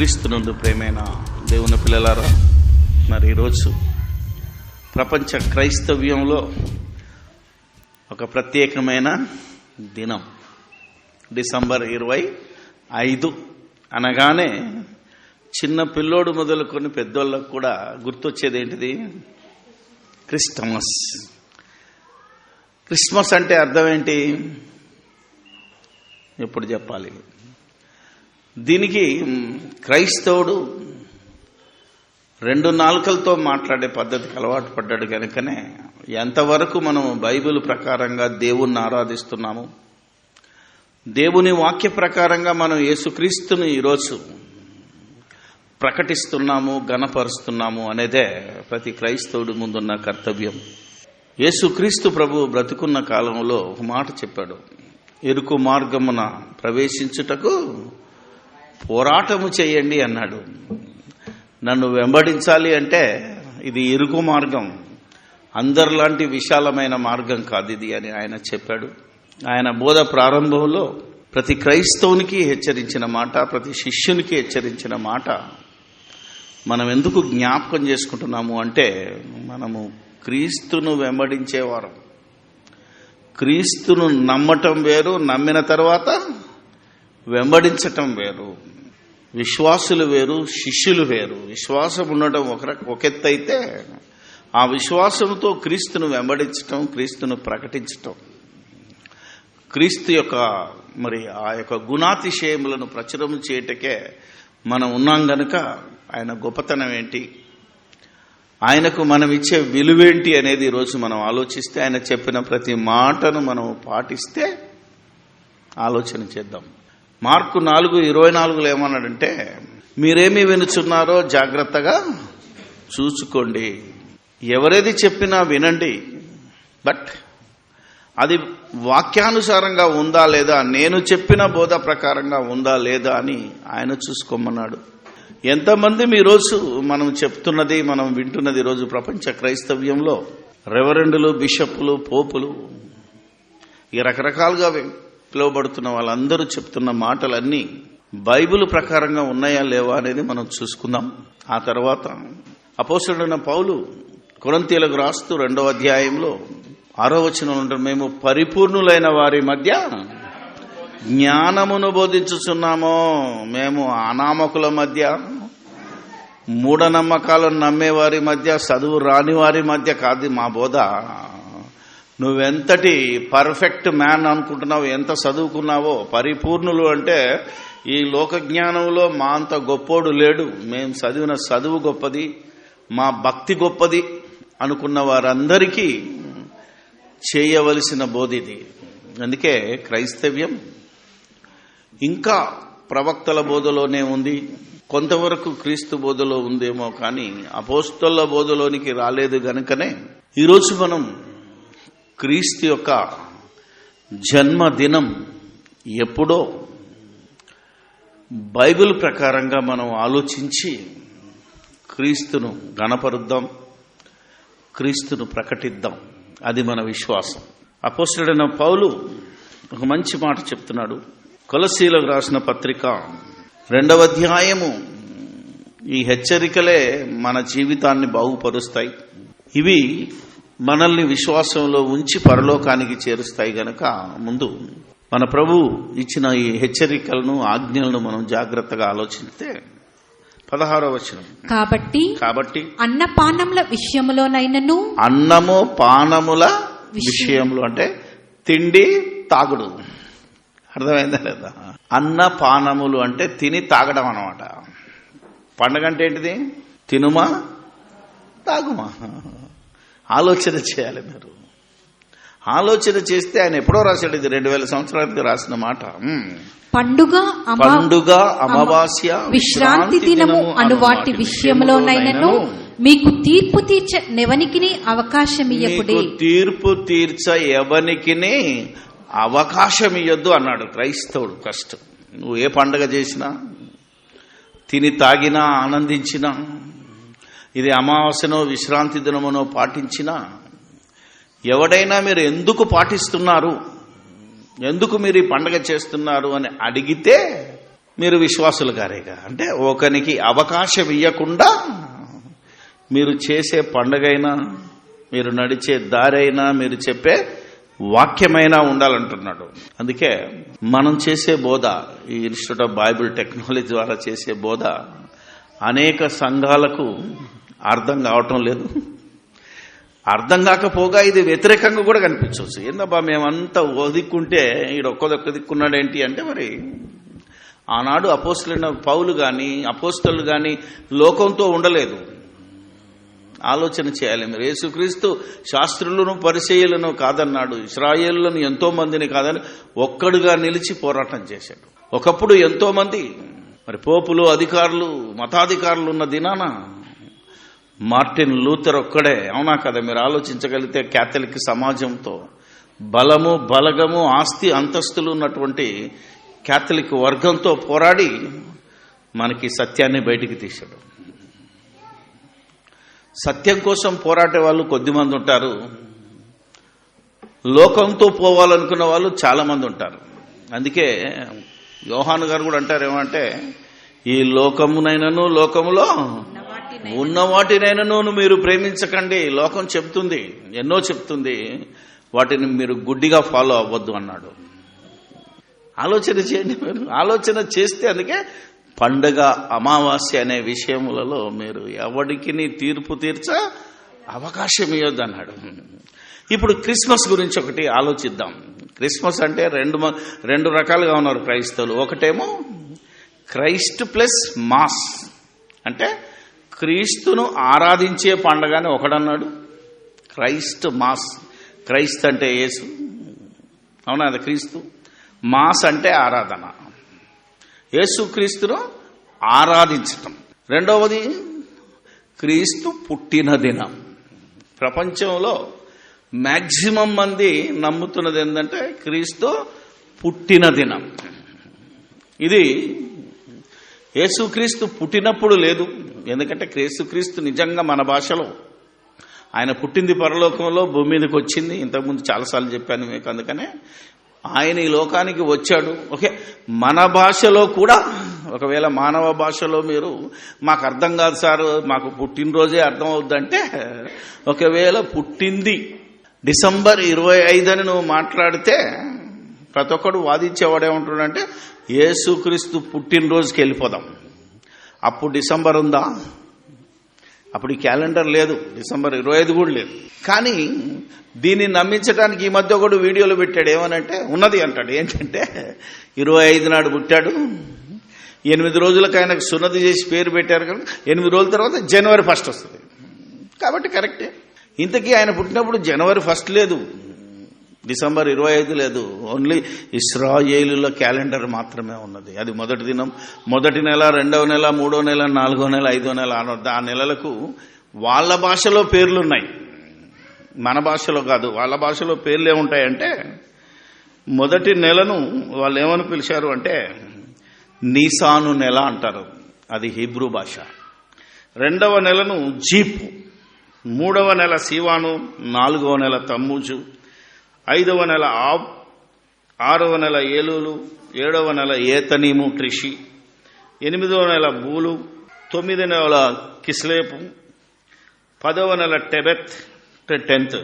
క్రీస్తునందు ప్రేమైన దేవుని పిల్లలారా, మరి ఈరోజు ప్రపంచ క్రైస్తవ్యంలో ఒక ప్రత్యేకమైన దినం. డిసెంబర్ 25 అనగానే చిన్న పిల్లోడు మొదలుకొని పెద్దోళ్ళకు కూడా గుర్తొచ్చేది ఏంటిది? క్రిస్మస్. క్రిస్మస్ అంటే అర్థం ఏంటి? ఎప్పుడు చెప్పాలి? దీనికి క్రైస్తవుడు 2 నాలుకలతో మాట్లాడే పద్ధతికి అలవాటు పడ్డాడు కనుకనే ఎంతవరకు మనం బైబిల్ ప్రకారంగా దేవుణ్ణి ఆరాధిస్తున్నాము, దేవుని వాక్య ప్రకారంగా మనం యేసుక్రీస్తుని ఈరోజు ప్రకటిస్తున్నాము, గణపరుస్తున్నాము అనేదే ప్రతి క్రైస్తవుడి ముందున్న కర్తవ్యం. యేసుక్రీస్తు ప్రభు బ్రతుకున్న కాలంలో ఒక మాట చెప్పాడు, ఇరుకు మార్గమున ప్రవేశించుటకు పోరాటము చేయండి అన్నాడు. నన్ను వెంబడించాలి అంటే ఇది ఇరుకు మార్గం, అందరిలాంటి విశాలమైన మార్గం కాదు ఇది అని ఆయన చెప్పాడు. ఆయన బోధ ప్రారంభంలో ప్రతి క్రైస్తవునికి హెచ్చరించిన మాట, ప్రతి శిష్యునికి హెచ్చరించిన మాట మనం ఎందుకు జ్ఞాపకం చేసుకుంటున్నాము అంటే, మనము క్రీస్తును వెంబడించేవారు. క్రీస్తును నమ్మటం వేరు, నమ్మిన తర్వాత వెంబడించటం వేరు. విశ్వాసులు వేరు, శిష్యులు వేరు. విశ్వాసం ఉండటం ఒక ఎత్తు అయితే, ఆ విశ్వాసంతో క్రీస్తును వెంబడించటం, క్రీస్తును ప్రకటించటం, క్రీస్తు యొక్క మరి ఆ యొక్క గుణాతిశయములను ప్రచురం చేయటకే మనం ఉన్నాం గనుక ఆయన గొప్పతనం ఏంటి, ఆయనకు మనం ఇచ్చే విలువేంటి అనేది ఈరోజు మనం ఆలోచిస్తే, ఆయన చెప్పిన ప్రతి మాటను మనం పాటిస్తే ఆలోచన చేద్దాం. మార్కు 4:24 ఏమన్నాడంటే, మీరేమి వినుచున్నారో జాగ్రత్తగా చూసుకోండి, ఎవరేది చెప్పినా వినండి, బట్ అది వాక్యానుసారంగా ఉందా లేదా, నేను చెప్పిన బోధ ప్రకారంగా ఉందా లేదా అని ఆయన చూసుకోమన్నాడు. ఎంతమంది ఈరోజు మనం చెప్తున్నది, మనం వింటున్నది ఈరోజు ప్రపంచ క్రైస్తవ్యంలో రెవరెండులు, బిషప్పులు, పోపులు, ఈ రకరకాలుగా పిలువబడుతున్న వాళ్ళందరూ చెప్తున్న మాటలన్నీ బైబిల్ ప్రకారంగా ఉన్నాయా లేవా అనేది మనం చూసుకుందాం. ఆ తర్వాత అపోస్తలుడైన పౌలు కొరింథీయులకు రాస్తూ 2వ అధ్యాయంలో 6వ వచనంలో ఉంటారు, మేము పరిపూర్ణులైన వారి మధ్య జ్ఞానమును బోధించుచున్నాము. మేము అనామకుల మధ్య, మూఢనమ్మకాలను నమ్మేవారి మధ్య, చదువు రాని వారి మధ్య కాదు మా బోధ. నువ్వెంతటి పర్ఫెక్ట్ మ్యాన్ అనుకుంటున్నావు, ఎంత చదువుకున్నావో, పరిపూర్ణులు అంటే ఈ లోక జ్ఞానంలో మా అంత గొప్పోడు లేడు, మేము చదివిన చదువు గొప్పది, మా భక్తి గొప్పది అనుకున్న వారందరికీ చేయవలసిన బోధిది. అందుకే క్రైస్తవ్యం ఇంకా ప్రవక్తల బోధలోనే ఉంది, కొంతవరకు క్రీస్తు బోధలో ఉందేమో కానీ అపోస్తలుల బోధలోనికి రాలేదు గనుకనే ఈరోజు మనం క్రీస్తు యొక్క జన్మదినం ఎప్పుడో బైబిల్ ప్రకారంగా మనం ఆలోచించి క్రీస్తును గణపరుద్దాం, క్రీస్తును ప్రకటిద్దాం. అది మన విశ్వాసం. అపోస్తలుడైన పౌలు ఒక మంచి మాట చెప్తున్నాడు. కొలస్సీలకు రాసిన పత్రిక 2వ అధ్యాయము, ఈ హెచ్చరికలే మన జీవితాన్ని బాగుపరుస్తాయి. ఇవి మనల్ని విశ్వాసంలో ఉంచి పరలోకానికి చేరుస్తాయి గనక ముందు మన ప్రభు ఇచ్చిన ఈ హెచ్చరికలను, ఆజ్ఞలను మనం జాగ్రత్తగా ఆలోచిస్తే 16వ వచనం, కాబట్టి అన్నపానముల విషయములోనైనను, అన్నము పానముల విషయంలో అంటే తిండి తాగుడు, అర్థమైందా లేదా? అన్న పానములు అంటే తిని తాగడం అన్నమాట. పండగ అంటే ఏంటిది? తినుమా తాగుమా. ఆలోచన చేయాలి మీరు. ఆలోచన చేస్తే ఆయన ఎప్పుడో రాశాడు, ఇది 2000 సంవత్సరాలకి రాసిన మాట. పండుగ, అమావాస్య, విశ్రాంతి దినము అను వాటి విషయంలోనైనను మీకు తీర్పు తీర్చ నెవనికిని అవకాశం ఇయ్యకుడి. తీర్పు తీర్చ ఎవనికిని అవకాశం ఇయ్యొద్దు అన్నాడు క్రైస్తవుడు. కష్టం. నువ్వు ఏ పండగ చేసినా, తిని తాగినా, ఆనందించినా, ఇది అమావాస్యనో విశ్రాంతి దినమనో పాటించినా, ఎవడైనా మీరు ఎందుకు పాటిస్తున్నారు, ఎందుకు మీరు ఈ పండగ చేస్తున్నారు అని అడిగితే మీరు విశ్వాసులు గారేగా. అంటే ఒకనికి అవకాశం ఇవ్వకుండా మీరు చేసే పండగైనా, మీరు నడిచే దారైనా, మీరు చెప్పే వాక్యమైనా ఉండాలంటున్నాడు. అందుకే మనం చేసే బోధ, ఈ ఇన్స్టిట్యూట్ ఆఫ్ బైబిల్ టెక్నాలజీ ద్వారా చేసే బోధ అనేక సంఘాలకు అర్థం కావటం లేదు. అర్థం కాకపోగా ఇది వ్యతిరేకంగా కూడా కనిపించవచ్చు. ఏందబ్బా మేమంతా ఒదిక్కుంటే ఈడు ఒక్కొక్క దిక్కున్నాడు ఏంటి అంటే, మరి ఆనాడు అపోస్తలుడైన పౌలు కానీ అపోస్తలు కానీ లోకంతో ఉండలేదు. ఆలోచన చేయాలి మీరు. యేసుక్రీస్తు శాస్త్రులను పరిసయ్యులను కాదన్నాడు, ఇశ్రాయేలులను ఎంతో మందిని కాదని ఒక్కడుగా నిలిచి పోరాటం చేశాడు. ఒకప్పుడు ఎంతో మంది మరి పోపులు, అధికారులు, మతాధికారులు ఉన్న దినాన మార్టిన్ లూథర్ ఒక్కడే, అవునా కదా? మీరు ఆలోచించగలిగితే క్యాథలిక్ సమాజంతో బలము, బలగము, ఆస్తి, అంతస్తులు ఉన్నటువంటి క్యాథలిక్ వర్గంతో పోరాడి మనకి సత్యాన్ని బయటికి తీశాడు. సత్యం కోసం పోరాడే వాళ్ళు కొద్దిమంది ఉంటారు, లోకంతో పోవాలనుకున్న వాళ్ళు చాలా మంది ఉంటారు. అందుకే యోహాను గారు కూడా అంటారు ఏమంటే, ఈ లోకమునైనను లోకములో ఉన్న వాటినైనను మీరు ప్రేమించకండి. లోకం చెప్తుంది, ఎన్నో చెప్తుంది, వాటిని మీరు గుడ్డిగా ఫాలో అవ్వద్దు అన్నాడు. ఆలోచన చేయండి మీరు. ఆలోచన చేస్తే, అందుకే పండగ, అమావాస్య అనే విషయములలో మీరు ఎవరికి తీర్పు తీర్చ అవకాశం ఇవ్వద్దు అన్నాడు. ఇప్పుడు క్రిస్మస్ గురించి ఒకటి ఆలోచిద్దాం. క్రిస్మస్ అంటే రెండు రకాలుగా ఉన్నారు క్రైస్తవులు. ఒకటేమో క్రైస్ట్ ప్లస్ మాస్, అంటే క్రీస్తును ఆరాధించే పండగ అని ఒకడన్నాడు. క్రైస్ట్ మాస్, క్రైస్త్ అంటే యేసు, అవునా? అది క్రీస్తు. మాస్ అంటే ఆరాధన, యేసు క్రీస్తును ఆరాధించటం. రెండవది క్రీస్తు పుట్టిన దినం. ప్రపంచంలో మ్యాక్సిమం మంది నమ్ముతున్నది ఏంటంటే క్రీస్తు పుట్టిన దినం. ఇది యేసుక్రీస్తు పుట్టినప్పుడు లేదు. ఎందుకంటే యేసుక్రీస్తు నిజంగా మన భాషలో ఆయన పుట్టింది పరలోకంలో, భూమి మీదకి వచ్చింది. ఇంతకుముందు చాలాసార్లు చెప్పాను మీకు. అందుకనే ఆయన ఈ లోకానికి వచ్చాడు. ఓకే, మన భాషలో కూడా, ఒకవేళ మానవ భాషలో మీరు మాకు అర్థం కాదు సార్, మాకు పుట్టినరోజే అర్థం అవుద్దంటే, ఒకవేళ పుట్టింది డిసెంబర్ 25 అని నువ్వు మాట్లాడితే ప్రతి ఒక్కడు వాదించేవాడేమంటాడంటే, యేసుక్రీస్తు పుట్టినరోజుకి వెళ్ళిపోదాం. అప్పుడు డిసెంబర్ ఉందా? అప్పుడు ఈ క్యాలెండర్ లేదు, డిసెంబర్ 25 కూడా లేదు. కానీ దీన్ని నమ్మించడానికి ఈ మధ్య ఒకడు వీడియోలు పెట్టాడు. ఏమనంటే ఉన్నది అంటాడు. ఏంటంటే 25 నాడు పుట్టాడు, 8 రోజులకు ఆయనకు సున్నతి చేసి పేరు పెట్టారు కదా, 8 రోజుల తర్వాత జనవరి 1 వస్తుంది. కాబట్టి కరెక్టే. ఇంతకీ ఆయన పుట్టినప్పుడు జనవరి 1 లేదు, డిసెంబర్ 25 లేదు. ఓన్లీ ఇశ్రాయేలుల క్యాలెండర్ మాత్రమే ఉన్నది. అది మొదటి దినం, మొదటి నెల, 2వ నెల, 3వ నెల, 4వ నెల, 5వ నెల. ఆ నెలలకు వాళ్ళ భాషలో పేర్లున్నాయి, మన భాషలో కాదు. వాళ్ళ భాషలో పేర్లు ఏముంటాయంటే, మొదటి నెలను వాళ్ళు ఏమని పిలిచారు అంటే నీసాను నెల అంటారు, అది హీబ్రూ భాష. 2వ నెలను జీపు, 3వ నెల సివాను, 4వ నెల తమ్మూజు, 5వ నెల ఆబ్, 6వ నెల ఏలూలు, 7వ నెల ఏతనీము ట్రిషి, 8వ నెల బూలు, 9వ నెల కిస్లేపు, 10వ నెల టెబెత్ 10th,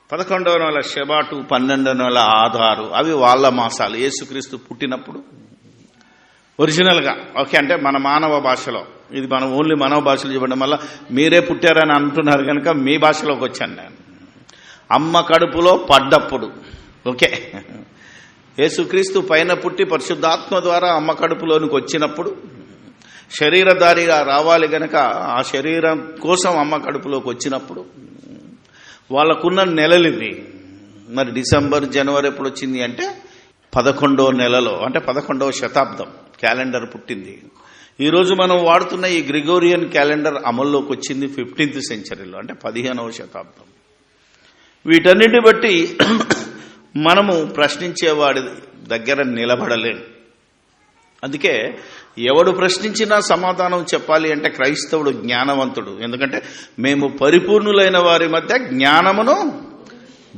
11వ నెల షెబాటు, 12వ నెల ఆధారు. అవి వాళ్ళ మాసాలు. యేసుక్రీస్తు పుట్టినప్పుడు ఒరిజినల్గా. ఓకే, అంటే మన మానవ భాషలో, ఇది మనం ఓన్లీ మానవ భాషలో చెప్పడం వల్ల మీరే పుట్టారని అంటున్నారు కనుక మీ భాషలోకి వచ్చాను నేను. అమ్మ కడుపులో పడ్డప్పుడు. ఓకే, యేసుక్రీస్తు పైన పుట్టి పరిశుద్ధాత్మ ద్వారా అమ్మ కడుపులోనికి వచ్చినప్పుడు శరీరధారిగా రావాలి గనక ఆ శరీరం కోసం అమ్మ కడుపులోకి వచ్చినప్పుడు వాళ్ళకున్న నెలలు ఇవి. మరి డిసెంబర్, జనవరి ఎప్పుడు వచ్చింది అంటే 11వ నెలలో, అంటే 11వ శతాబ్దం క్యాలెండర్ పుట్టింది. ఈరోజు మనం వాడుతున్న ఈ గ్రిగోరియన్ క్యాలెండర్ అమల్లోకి వచ్చింది 15th సెంచరీలో, అంటే 15వ శతాబ్దం. వీటన్నిటి బట్టి మనము ప్రశ్నించేవాడి దగ్గర నిలబడలేం. అందుకే ఎవడు ప్రశ్నించినా సమాధానం చెప్పాలి అంటే క్రైస్తవుడు జ్ఞానవంతుడు. ఎందుకంటే మేము పరిపూర్ణులైన వారి మధ్య జ్ఞానమును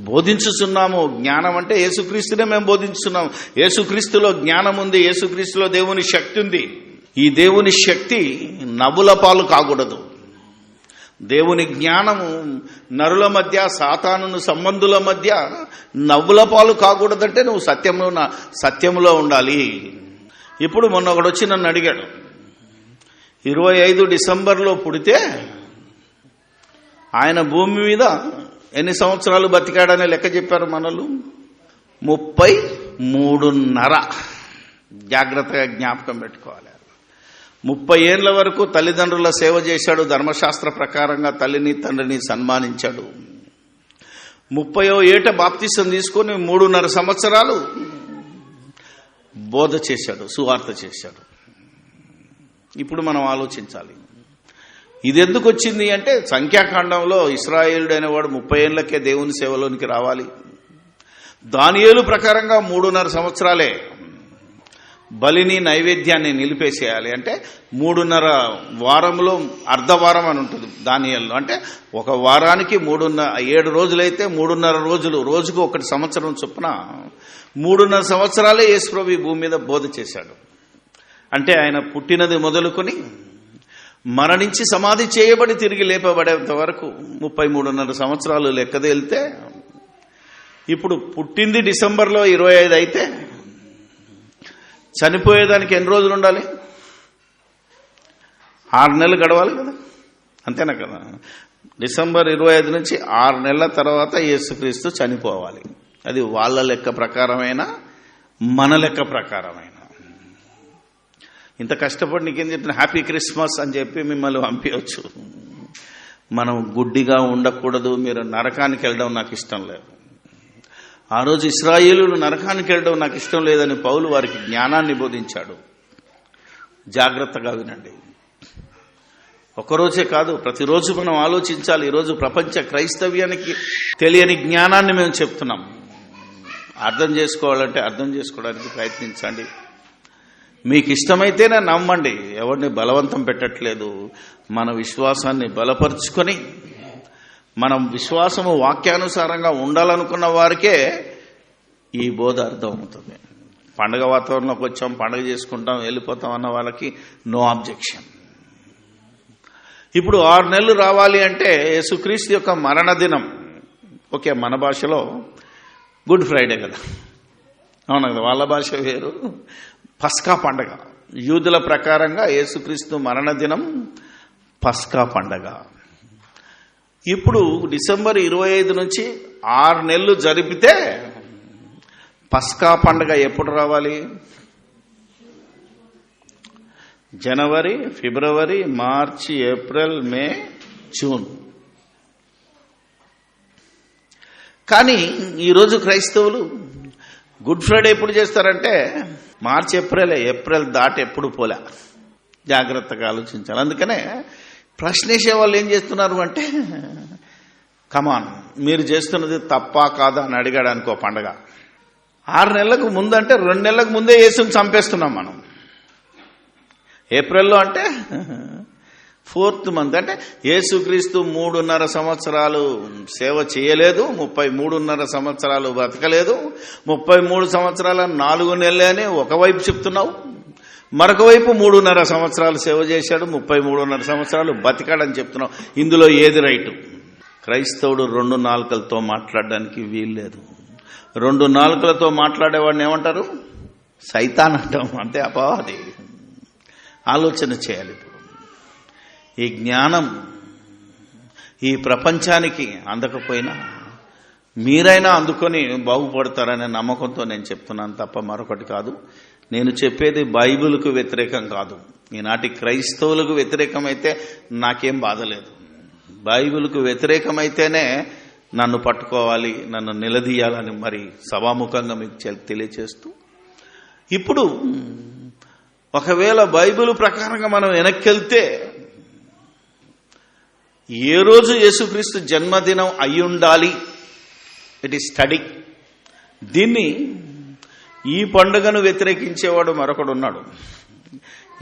బోధించుచున్నాము. జ్ఞానం అంటే యేసుక్రీస్తునే మేము బోధించుతున్నాము. యేసుక్రీస్తులో జ్ఞానం ఉంది, యేసుక్రీస్తులో దేవుని శక్తి ఉంది. ఈ దేవుని శక్తి నవ్వుల పాలు కాకూడదు. దేవుని జ్ఞానము నరుల మధ్య, సాతాను సంబంధుల మధ్య నవ్వుల పాలు కాకూడదంటే నువ్వు సత్యంలో ఉండాలి. ఇప్పుడు మొన్న ఒకడు వచ్చి నన్ను అడిగాడు, 25 డిసెంబర్లో పుడితే ఆయన భూమి మీద ఎన్ని సంవత్సరాలు బతికాడనే లెక్క చెప్పారు మనలు. 33.5. జాగ్రత్తగా జ్ఞాపకం పెట్టుకోవాలి. 30 ఏళ్ల వరకు తల్లిదండ్రుల సేవ చేశాడు. ధర్మశాస్త్ర ప్రకారంగా తల్లిని తండ్రిని సన్మానించాడు. 30వ ఏట బాప్తిసం తీసుకొని 3.5 సంవత్సరాలు బోధ చేశాడు, సువార్త చేశాడు. ఇప్పుడు మనం ఆలోచించాలి, ఇది ఎందుకు వచ్చింది అంటే సంఖ్యాకాండంలో ఇశ్రాయేలుడు అనేవాడు 30 ఏళ్లకే దేవుని సేవలోనికి రావాలి. దానియేలు ప్రకారంగా 3.5 సంవత్సరాలే బలిని నైవేద్యాన్ని నిలిపేసేయాలి. అంటే 3.5 వారంలో అర్ధవారం అని ఉంటుంది దానియేలులో. అంటే ఒక వారానికి 7 రోజులైతే 3.5 రోజులు, రోజుకు 1 సంవత్సరం చొప్పున 3.5 సంవత్సరాలే యేసుప్రభు భూమి మీద బోధ చేశాడు. అంటే ఆయన పుట్టినది మొదలుకొని మరణించి సమాధి చేయబడి తిరిగి లేపబడేంత వరకు 33.5 సంవత్సరాలు లెక్కదేలితే, ఇప్పుడు పుట్టింది డిసెంబర్లో 25 అయితే చనిపోయేదానికి ఎన్ని రోజులు ఉండాలి? 6 నెలలు గడవాలి కదా, అంతేనా కదా? డిసెంబర్ 25 నుంచి 6 నెలల తర్వాత యేసుక్రీస్తు చనిపోవాలి. అది వాళ్ళ లెక్క ప్రకారమైన, మన లెక్క ప్రకారమైన. ఇంత కష్టపడి నీకేం చెప్పిన హ్యాపీ క్రిస్మస్ అని చెప్పి మిమ్మల్ని పంపించవచ్చు. మనం గుడ్డిగా ఉండకూడదు. మీరు నరకానికి వెళ్ళడం నాకు ఇష్టం లేదు. ఆ రోజు ఇశ్రాయేలులు నరకానికి వెళ్ళడం నాకు ఇష్టం లేదని పౌలు వారికి జ్ఞానాన్ని బోధించాడు. జాగ్రత్తగా వినండి. ఒకరోజే కాదు, ప్రతిరోజు మనం ఆలోచించాలి. ఈరోజు ప్రపంచ క్రైస్తవ్యానికి తెలియని జ్ఞానాన్ని మేము చెప్తున్నాం. అర్థం చేసుకోవాలంటే అర్థం చేసుకోవడానికి ప్రయత్నించండి. మీకు ఇష్టమైతేనే నమ్మండి, ఎవరిని బలవంతం పెట్టట్లేదు. మన విశ్వాసాన్ని బలపరుచుకొని మనం విశ్వాసము వాక్యానుసారంగా ఉండాలనుకున్న వారికే ఈ బోధ అర్థమవుతుంది. పండగ వాతావరణంలోకి వచ్చాం, పండగ చేసుకుంటాం, వెళ్ళిపోతాం అన్న వాళ్ళకి నో ఆబ్జెక్షన్. ఇప్పుడు 6 నెలలు రావాలి అంటే యేసుక్రీస్తు యొక్క మరణ దినం, ఓకే మన భాషలో గుడ్ ఫ్రైడే కదా, అవును కదా, వాళ్ళ భాష వేరు. పస్కా పండగ, యూదుల ప్రకారంగా యేసుక్రీస్తు మరణ దినం పస్కా పండగ. ఇప్పుడు డిసెంబర్ 25 నుంచి 6 నెలలు జరిపితే పస్కా పండగ ఎప్పుడు రావాలి? జనవరి, ఫిబ్రవరి, మార్చి, ఏప్రిల్, మే, జూన్. కానీ ఈరోజు క్రైస్తవులు గుడ్ ఫ్రైడే ఎప్పుడు చేస్తారంటే మార్చి, ఏప్రిల్ దాటి ఎప్పుడు పోలే. జాగ్రత్తగా ఆలోచించాలి. అందుకనే ప్రశ్నించే వాళ్ళు ఏం చేస్తున్నారు అంటే, కమాన్ మీరు చేస్తున్నది తప్పా కాదా అని అడిగాడు అనుకో పండగ. 6 నెలలకు ముందంటే 2 నెలలకు ముందే యేసుని చంపేస్తున్నాం మనం. ఏప్రిల్లో అంటే 4th మంత్ అంటే యేసుక్రీస్తు 3.5 సంవత్సరాలు సేవ చేయలేదు, 33.5 సంవత్సరాలు బతకలేదు. 33 సంవత్సరాల 4 నెలలే అని ఒకవైపు చెప్తున్నావు, మరొక వైపు 3.5 సంవత్సరాలు సేవ చేశాడు, 33.5 సంవత్సరాలు బతికాడని చెప్తున్నావు. ఇందులో ఏది రైటు? క్రైస్తవుడు 2 నాలుకలతో మాట్లాడడానికి వీల్లేదు. 2 నాలుకలతో మాట్లాడేవాడిని ఏమంటారు? సైతాన్ అంటాం. అంతే, అపవాది. ఆలోచన చేయాలి. ఇప్పుడు ఈ జ్ఞానం ఈ ప్రపంచానికి అందకపోయినా మీరైనా అందుకొని బాగుపడతారనే నమ్మకంతో నేను చెప్తున్నాను తప్ప మరొకటి కాదు. నేను చెప్పేది బైబిల్కు వ్యతిరేకం కాదు. ఈనాటి క్రైస్తవులకు వ్యతిరేకమైతే నాకేం బాధ లేదు. బైబిల్కు వ్యతిరేకమైతేనే నన్ను పట్టుకోవాలి, నన్ను నిలదీయాలని మరి సభాముఖంగా మీకు తెలియచేస్తూ, ఇప్పుడు ఒకవేళ బైబిల్ ప్రకారంగా మనం వెనక్కెళ్తే ఏ రోజు యేసుక్రీస్తు జన్మదినం అయ్యుండాలి? It is study. దీన్ని ఈ పండుగను వ్యతిరేకించేవాడు మరొకడు ఉన్నాడు.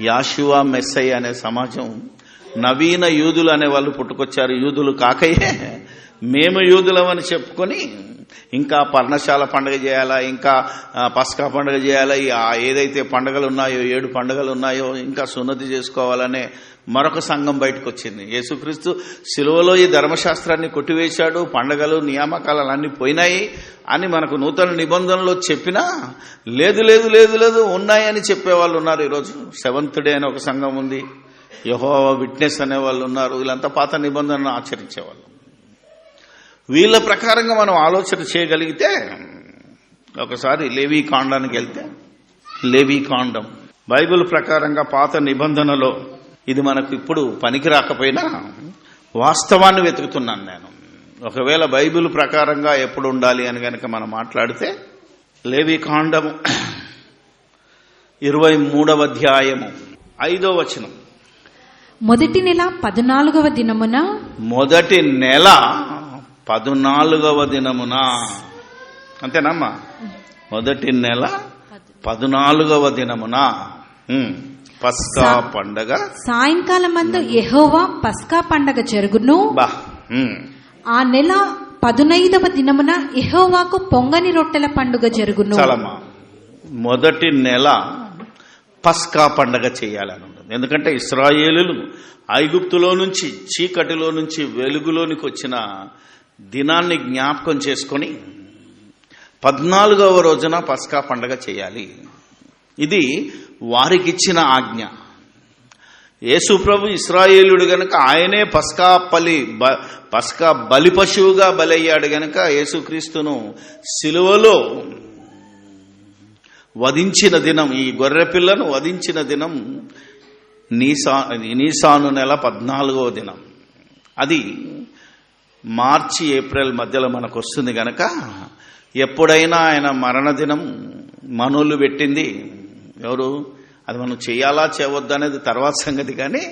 యాషువా మెస్సయ్య అనే సమాజం, నవీన యూదులు అనే వాళ్ళు పుట్టుకొచ్చారు. యూదులు కాకయే మేము యూదులమని చెప్పుకొని ఇంకా పర్ణశాల పండుగ చేయాలా, ఇంకా పస్కా పండుగ చేయాలా, ఏదైతే పండుగలు ఉన్నాయో 7 పండుగలు ఉన్నాయో ఇంకా సున్నతి చేసుకోవాలనే మరొక సంఘం బయటకు వచ్చింది. యేసుక్రీస్తు శిలువలో ఈ ధర్మశాస్త్రాన్ని కొట్టివేశాడు, పండుగలు నియామకాలు అన్నీ పోయినాయి అని మనకు నూతన నిబంధనలో చెప్పినా లేదు లేదు లేదు లేదు ఉన్నాయని చెప్పేవాళ్ళు ఉన్నారు. ఈరోజు సెవెంత్ డే అని ఒక సంఘం ఉంది, యెహోవా విట్నెస్ అనే వాళ్ళు ఉన్నారు. వీళ్ళంతా పాత నిబంధనను ఆచరించేవాళ్ళు. వీళ్ళ ప్రకారంగా మనం ఆలోచన చేయగలిగితే ఒకసారి లేవీ కాండానికి వెళ్తే, లేవీ కాండం బైబిల్ ప్రకారంగా పాత నిబంధనలో ఇది మనకు ఇప్పుడు పనికి రాకపోయినా వాస్తవాన్ని వెతుకుతున్నాను నేను. ఒకవేళ బైబిల్ ప్రకారంగా ఎప్పుడు ఉండాలి అని కనుక మనం మాట్లాడితే లేవీ కాండము 23వ అధ్యాయము 5వ వచనం. మొదటి నెల 14వ దినమున, మొదటి నెల 14వ దినమున, అంతేనమ్మా? మొదటి నెల 14వ దినమున పస్కా పండగ సాయంకాలమందు యెహోవా పస్కా పండగ జరుగును. ఆ నెల 15వ దినమున యెహోవాకు పొంగని రొట్టెల పండుగ జరుగును. చాలమ్మా, మొదటి నెల పస్కా పండగ చేయాలని ఉంటుంది. ఎందుకంటే ఇశ్రాయేలులు ఐగుప్తులో నుంచి, చీకటిలో నుంచి వెలుగులోనికి వచ్చిన దినాన్ని జ్ఞాపకం చేసుకొని 14వ రోజున పస్కా పండగ చేయాలి. ఇది వారికిచ్చిన ఆజ్ఞ. యేసు ప్రభు ఇశ్రాయేలుడు గనక ఆయనే పస్కా బలి పశువుగా బలయ్యాడు గనక యేసుక్రీస్తును సిలువలో వధించిన దినం, ఈ గొర్రెపిల్లను వధించిన దినం నీసాను నెల 14వ దినం. అది మార్చి ఏప్రిల్ మధ్యలో మనకు వస్తుంది గనక ఎప్పుడైనా ఆయన మరణదినం మనోళ్ళు పెట్టింది ఎవరు, అది మనం చేయాలా చేయవద్దా అనేది తర్వాత సంగతి. కానీ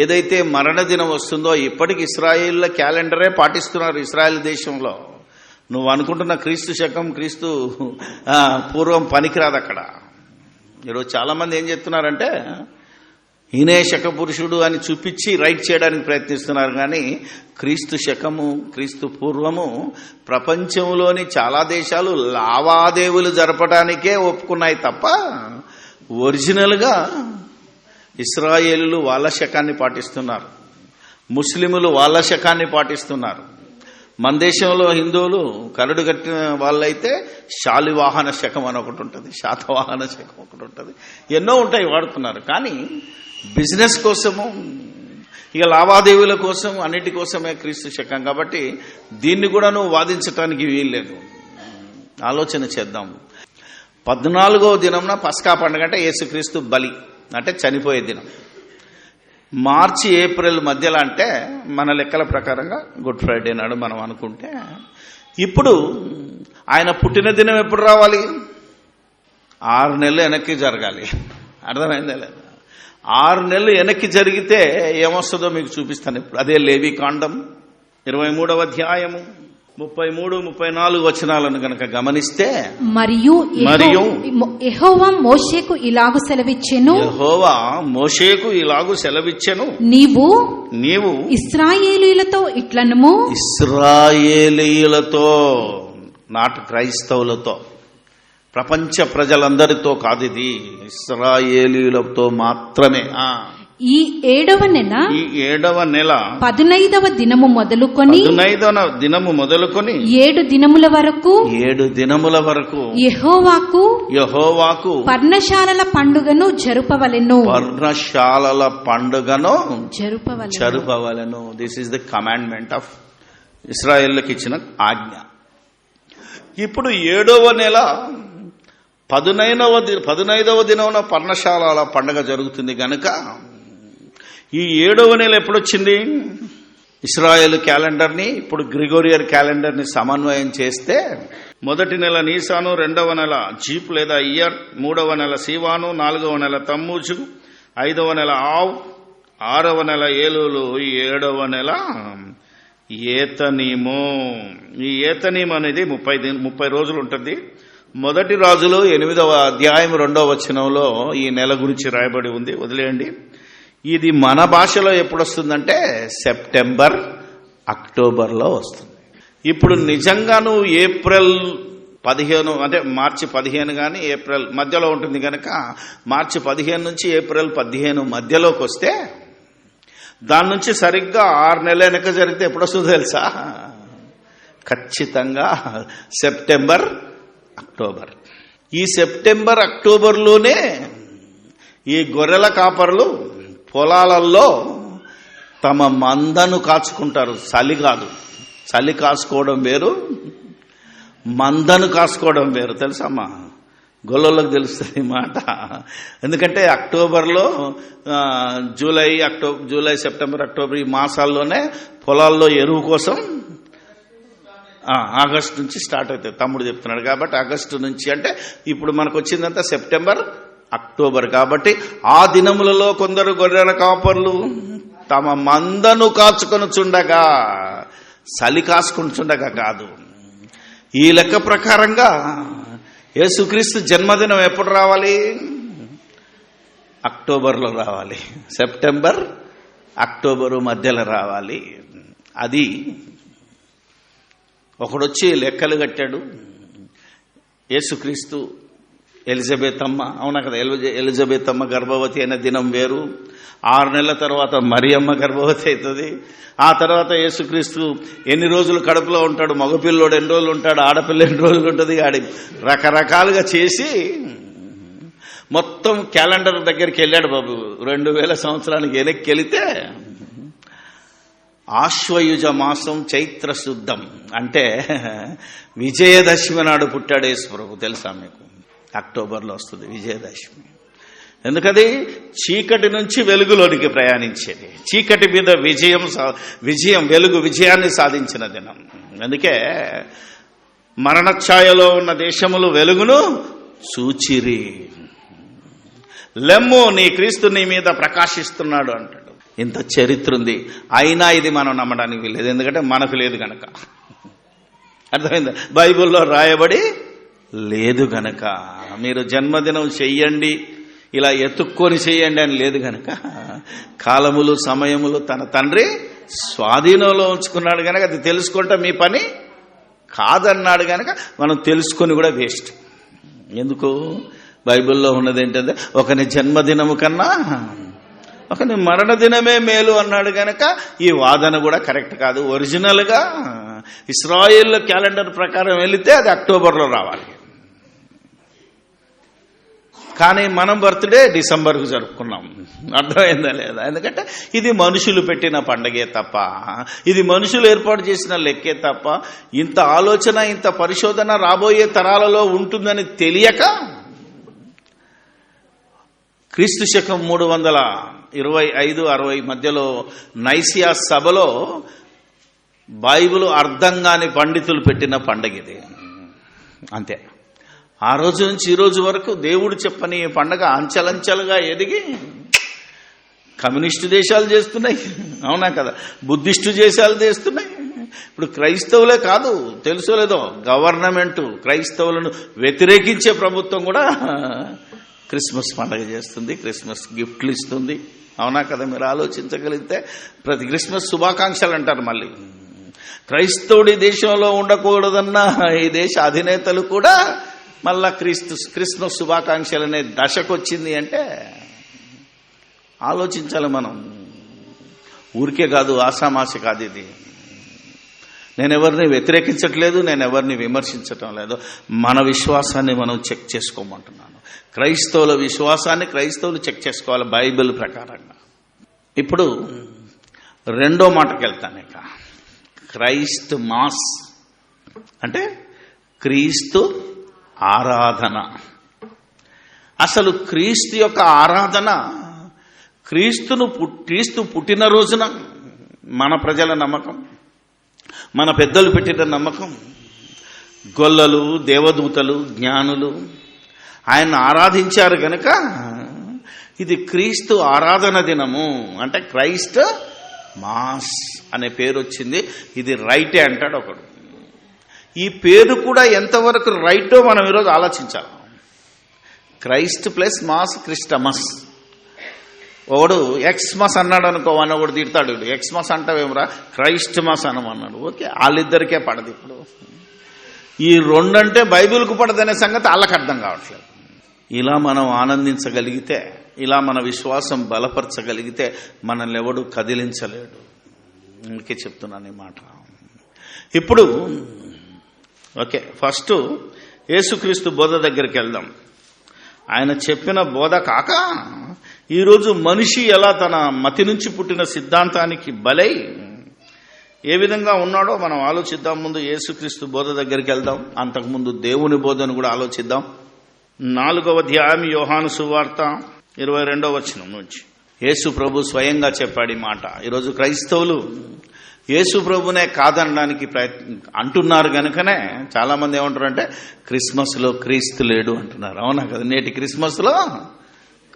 ఏదైతే మరణదినం వస్తుందో ఇప్పటికి ఇశ్రాయేళ్ల క్యాలెండరే పాటిస్తున్నారు ఇశ్రాయేల్ దేశంలో. నువ్వు అనుకుంటున్న క్రీస్తు శకం, క్రీస్తు పూర్వం పనికిరాదు అక్కడ. ఈరోజు చాలామంది ఏం చెప్తున్నారంటే ఈయనే శక పురుషుడు అని చూపించి రైట్ చేయడానికి ప్రయత్నిస్తున్నారు. కానీ క్రీస్తు శకము, క్రీస్తు పూర్వము ప్రపంచంలోని చాలా దేశాలు లావాదేవీలు జరపడానికే ఒప్పుకున్నాయి తప్ప ఒరిజినల్గా ఇశ్రాయేలులు వాళ్ళ శకాన్ని పాటిస్తున్నారు, ముస్లిములు వాళ్ళ శకాన్ని పాటిస్తున్నారు. మన దేశంలో హిందువులు కరడు కట్టిన వాళ్ళైతే శాలివాహన శకం అని ఒకటి ఉంటుంది, శాతవాహన శకం ఒకటి ఉంటుంది, ఎన్నో ఉంటాయి వాడుతున్నారు. కానీ బిజినెస్ కోసము, ఇక లావాదేవీల కోసం, అన్నిటి కోసమే క్రీస్తు శకం. కాబట్టి దీన్ని కూడా నువ్వు వాదించడానికి వీల్లేదు. ఆలోచన చేద్దాం. 14వ దినంన పస్కా పండుగ అంటే యేసుక్రీస్తు బలి, అంటే చనిపోయే దినం. మార్చి ఏప్రిల్ మధ్యలో అంటే మన లెక్కల ప్రకారంగా గుడ్ ఫ్రైడే నాడు మనం అనుకుంటే, ఇప్పుడు ఆయన పుట్టిన దినం ఎప్పుడు రావాలి? 6 నెలలు వెనక్కి జరగాలి. అర్థమైందా లేదా? 6 నెలలు వెనక్కి జరిగితే ఏమొస్తుందో మీకు చూపిస్తాను ఇప్పుడు. అదే లేవీ కాండం 23వ అధ్యాయము 33-34 వచనాలను గనక గమనిస్తే, మరియు యెహోవా మోషేకు ఇలాగు సెలవిచ్చెను, యెహోవా మోషేకు ఇలాగు సెలవిచ్చెను, నీవు ఇశ్రాయేలీయులతో ఇట్లనుము, ఇశ్రాయేలీయులతో, నాట్ క్రైస్తవులతో, ప్రపంచ ప్రజలందరితో కాదు, ఇది ఇశ్రాయేలీయులతో మాత్రమే. ఈ 7వ నెల 15వ దినము మొదలుకొని 7 దినముల వరకు యెహోవాకు పర్ణశాలల పండుగను జరుపవలెను. This is the commandment of ఇశ్రాయేలుకి ఇచ్చిన ఆజ్ఞ. ఇప్పుడు 7వ నెల 15వ దినమున పర్ణశాలల పండుగ జరుగుతుంది గనక ఈ 7వ నెల ఎప్పుడొచ్చింది? ఇశ్రాయేల్ క్యాలెండర్ని ఇప్పుడు గ్రిగోరియన్ క్యాలెండర్ని సమన్వయం చేస్తే మొదటి నెల నీసాను, 2వ నెల జీప్ లేదా ఇయర్, 3వ నెల సీవాను, 4వ నెల తమ్మూజు, 5వ నెల ఆవ్, 6వ నెల ఏలూలు, 7వ నెల ఏతనీము. ఈ ఏతనీము అనేది 30 రోజులు ఉంటుంది. మొదటి రాజులు 8వ అధ్యాయం 2వ వచనంలో ఈ నెల గురించి రాయబడి ఉంది. వదిలేయండి. ఇది మన భాషలో ఎప్పుడు వస్తుందంటే సెప్టెంబర్, అక్టోబర్లో వస్తుంది. ఇప్పుడు నిజంగాను ఏప్రిల్ 15 అంటే మార్చి 15 కానీ ఏప్రిల్ మధ్యలో ఉంటుంది కనుక మార్చి 15 నుంచి ఏప్రిల్ 15 మధ్యలోకి వస్తే దాని నుంచి సరిగ్గా 6 నెలల వెనక జరిగితే ఎప్పుడొస్తుందో తెలుసా? ఖచ్చితంగా సెప్టెంబర్ అక్టోబర్. ఈ సెప్టెంబర్ అక్టోబర్లోనే ఈ గొర్రెల కాపరులు పొలాలలో తమ మందను కాచుకుంటారు. చలి కాదు, చలి కాసుకోవడం వేరు, మందను కాసుకోవడం వేరు. తెలుసమ్మా, గొల్లలకు తెలుస్తుంది మాట. ఎందుకంటే అక్టోబర్లో జూలై సెప్టెంబర్ అక్టోబర్ ఈ మాసాల్లోనే పొలాల్లో ఎరువు కోసం ఆగస్టు నుంచి స్టార్ట్ అవుతుంది. తమ్ముడు చెప్తున్నాడు కాబట్టి ఆగస్టు నుంచి, అంటే ఇప్పుడు మనకు వచ్చిందంతా సెప్టెంబర్ అక్టోబర్. కాబట్టి ఆ దినములలో కొందరు గొర్రెల కాపర్లు తమ మందను కాచుకొని చుండగా, చలి కాసుకొని చుండగా కాదు. ఈ లెక్క ప్రకారంగా యేసుక్రీస్తు జన్మదినం ఎప్పుడు రావాలి? అక్టోబర్లో రావాలి. సెప్టెంబర్ అక్టోబరు మధ్యలో రావాలి. అది ఒకడొచ్చి లెక్కలు కట్టాడు. యేసుక్రీస్తు ఎలిజబెత్ అమ్మ, అవునా కదా, ఎలిజబెత్ అమ్మ గర్భవతి అయిన దినం వేరు. 6 నెలల తర్వాత మరియమ్మ గర్భవతి అవుతుంది. ఆ తర్వాత యేసుక్రీస్తు ఎన్ని రోజులు కడుపులో ఉంటాడు, మగపిల్లోడు ఎన్ని రోజులు ఉంటాడు, ఆడపిల్ల ఎన్ని రోజులు ఉంటుంది, ఆడి రకరకాలుగా చేసి మొత్తం క్యాలెండర్ దగ్గరికి వెళ్ళాడు బాబు. 2000 సంవత్సరానికి వెనక్కి వెళితే ఆశ్వయుజ మాసం చైత్ర శుద్ధం అంటే విజయదశమి నాడు పుట్టాడు యేసు ప్రభు. తెలుసా మీకు? అక్టోబర్లో వస్తుంది విజయదశమి. ఎందుకది? చీకటి నుంచి వెలుగులోనికి ప్రయాణించేది, చీకటి మీద విజయం వెలుగు విజయాన్ని సాధించిన దినం. అందుకే మరణఛాయలో ఉన్న దేశములు వెలుగును చూచిరి. లెమ్ము, నీ క్రీస్తు నీ మీద ప్రకాశిస్తున్నాడు అంటాడు. ఇంత చరిత్ర ఉంది, అయినా ఇది మనం నమ్మడానికి వీల్లేదు. ఎందుకంటే మనకు లేదు గనక. అర్థమైందా? బైబిల్లో రాయబడి లేదు గనక. మీరు జన్మదినం చెయ్యండి, ఇలా ఎత్తుక్కొని చెయ్యండి అని లేదు గనక. కాలములు సమయములు తన తండ్రి స్వాధీనంలో ఉంచుకున్నాడు గనక అది తెలుసుకుంటే మీ పని కాదన్నాడు గనక మనం తెలుసుకొని కూడా వేస్ట్. ఎందుకు? బైబిల్లో ఉన్నది ఏంటంటే ఒకని జన్మదినము కన్నా ఒకని మరణదినమే మేలు అన్నాడు గనక ఈ వాదన కూడా కరెక్ట్ కాదు. ఒరిజినల్గా ఇశ్రాయేల్ క్యాలెండర్ ప్రకారం వెళితే అది అక్టోబర్లో రావాలి. కానీ మనం బర్త్డే డిసెంబర్కు జరుపుకున్నాం. అర్థమైందా లేదా? ఎందుకంటే ఇది మనుషులు పెట్టిన పండగే తప్ప, ఇది మనుషులు ఏర్పాటు చేసిన లెక్కే తప్ప, ఇంత ఆలోచన ఇంత పరిశోధన రాబోయే తరాలలో ఉంటుందని తెలియక క్రీస్తు శకం 325-60 మధ్యలో నైసియా సభలో బైబిల్ అర్థం కాని పండితులు పెట్టిన పండగ ఇది. అంతే. ఆ రోజు నుంచి ఈ రోజు వరకు దేవుడు చెప్పని పండగ అంచెలంచెలుగా ఎదిగి కమ్యూనిస్టు దేశాలు చేస్తున్నాయి, అవునా కదా, బుద్ధిస్టు దేశాలు చేస్తున్నాయి. ఇప్పుడు క్రైస్తవులే కాదు, తెలుసో లేదో, గవర్నమెంట్ క్రైస్తవులను వ్యతిరేకించే ప్రభుత్వం కూడా క్రిస్మస్ పండగ చేస్తుంది, క్రిస్మస్ గిఫ్ట్లు ఇస్తుంది, అవునా కదా. మీరు ఆలోచించగలిగితే ప్రతి క్రిస్మస్ శుభాకాంక్షలు అంటారు. మళ్ళీ క్రైస్తవుడి దేశంలో ఉండకూడదన్న ఈ దేశ అధినేతలు కూడా మళ్ళా క్రిస్మస్ శుభాకాంక్షలు అనే దశకు వచ్చింది అంటే ఆలోచించాలి మనం. ఊరికే కాదు, ఆషామాషి కాదు ఇది. నేను ఎవరిని వ్యతిరేకించట్లేదు, నేను ఎవరిని విమర్శించటం లేదు. మన విశ్వాసాన్ని మనం చెక్ చేసుకోమంటున్నాను. క్రైస్తవుల విశ్వాసాన్ని క్రైస్తవులు చెక్ చేసుకోవాలి బైబిల్ ప్రకారంగా. ఇప్పుడు రెండో మాటకి వెళ్తాను. ఇక క్రైస్ట్ మాస్ అంటే క్రీస్తు ఆరాధన. అసలు క్రీస్తు యొక్క ఆరాధన క్రీస్తు పుట్టినరోజున మన ప్రజల నమ్మకం, మన పెద్దలు పెట్టిన నమ్మకం. గొల్లలు, దేవదూతలు, జ్ఞానులు ఆయన ఆరాధించారు గనక ఇది క్రీస్తు ఆరాధన దినము. అంటే క్రైస్ట్ మాస్ అనే పేరు వచ్చింది. ఇది రైటే అంటాడు ఒకడు. ఈ పేరు కూడా ఎంతవరకు రైటో మనం ఈరోజు ఆలోచించాలి. Christ plus mass Christmas. ఒకడు ఎక్స్మస్ అన్నాడు అనుకో, వాడిని ఒకడు తిడతాడు, ఎక్స్మస్ అంటావేమరా, క్రైస్ట్ మస్ అనమన్నాడు. ఓకే, వాళ్ళిద్దరికే పడదు. ఇప్పుడు ఈ రెండంటే బైబిల్కు పడదనే సంగతి వాళ్ళకి అర్థం కావట్లేదు. ఇలా మనం ఆనందించగలిగితే, ఇలా మన విశ్వాసం బలపరచగలిగితే మనల్ని ఎవడు కదిలించలేడు. అందుకే చెప్తున్నాను ఈ మాట. ఇప్పుడు ఓకే, ఫస్ట్ యేసుక్రీస్తు బోధ దగ్గరికి వెళ్దాం. ఆయన చెప్పిన బోధ కాక ఈరోజు మనిషి ఎలా తన మతి నుంచి పుట్టిన సిద్ధాంతానికి బలై ఏ విధంగా ఉన్నాడో మనం ఆలోచిద్దాం. ముందు యేసుక్రీస్తు బోధ దగ్గరికి వెళ్దాం, అంతకుముందు దేవుని బోధను కూడా ఆలోచిద్దాం. 4వ అధ్యాయం యోహాను సువార్త 22వ వచనం నుంచి యేసు ప్రభు స్వయంగా చెప్పాడు ఈ మాట. ఈరోజు క్రైస్తవులు యేసు ప్రభునే కాదనడానికి అంటున్నారు కనుకనే చాలా మంది ఏమంటారంటే క్రిస్మస్ లో క్రీస్తు లేడు అంటున్నారు. అవునా కదా? నేటి క్రిస్మస్ లో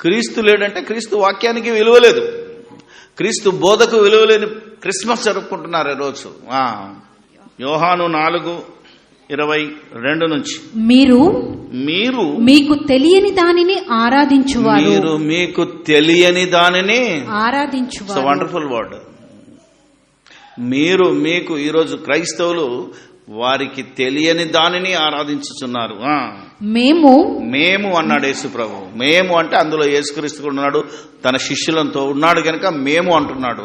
క్రీస్తు లేడంటే క్రీస్తు వాక్యానికి విలువ లేదు, క్రీస్తు బోధకు విలువ లేని క్రిస్మస్ జరుపుకుంటున్నారు ఈరోజు. యోహాను 4:22 నుంచి మీరు మీకు తెలియని దానిని ఆరాధించువారు, మీకు తెలియని దానిని ఆరాధించువారు. Wonderful word. మీకు ఈరోజు క్రైస్తవులు వారికి తెలియని దానిని ఆరాధించుతున్నారు. మేము అన్నాడు యేసు ప్రభు. మేము అంటే అందులో యేసుక్రీస్తు ఉన్నాడు, తన శిష్యులతో ఉన్నాడు కనుక మేము అంటున్నాడు.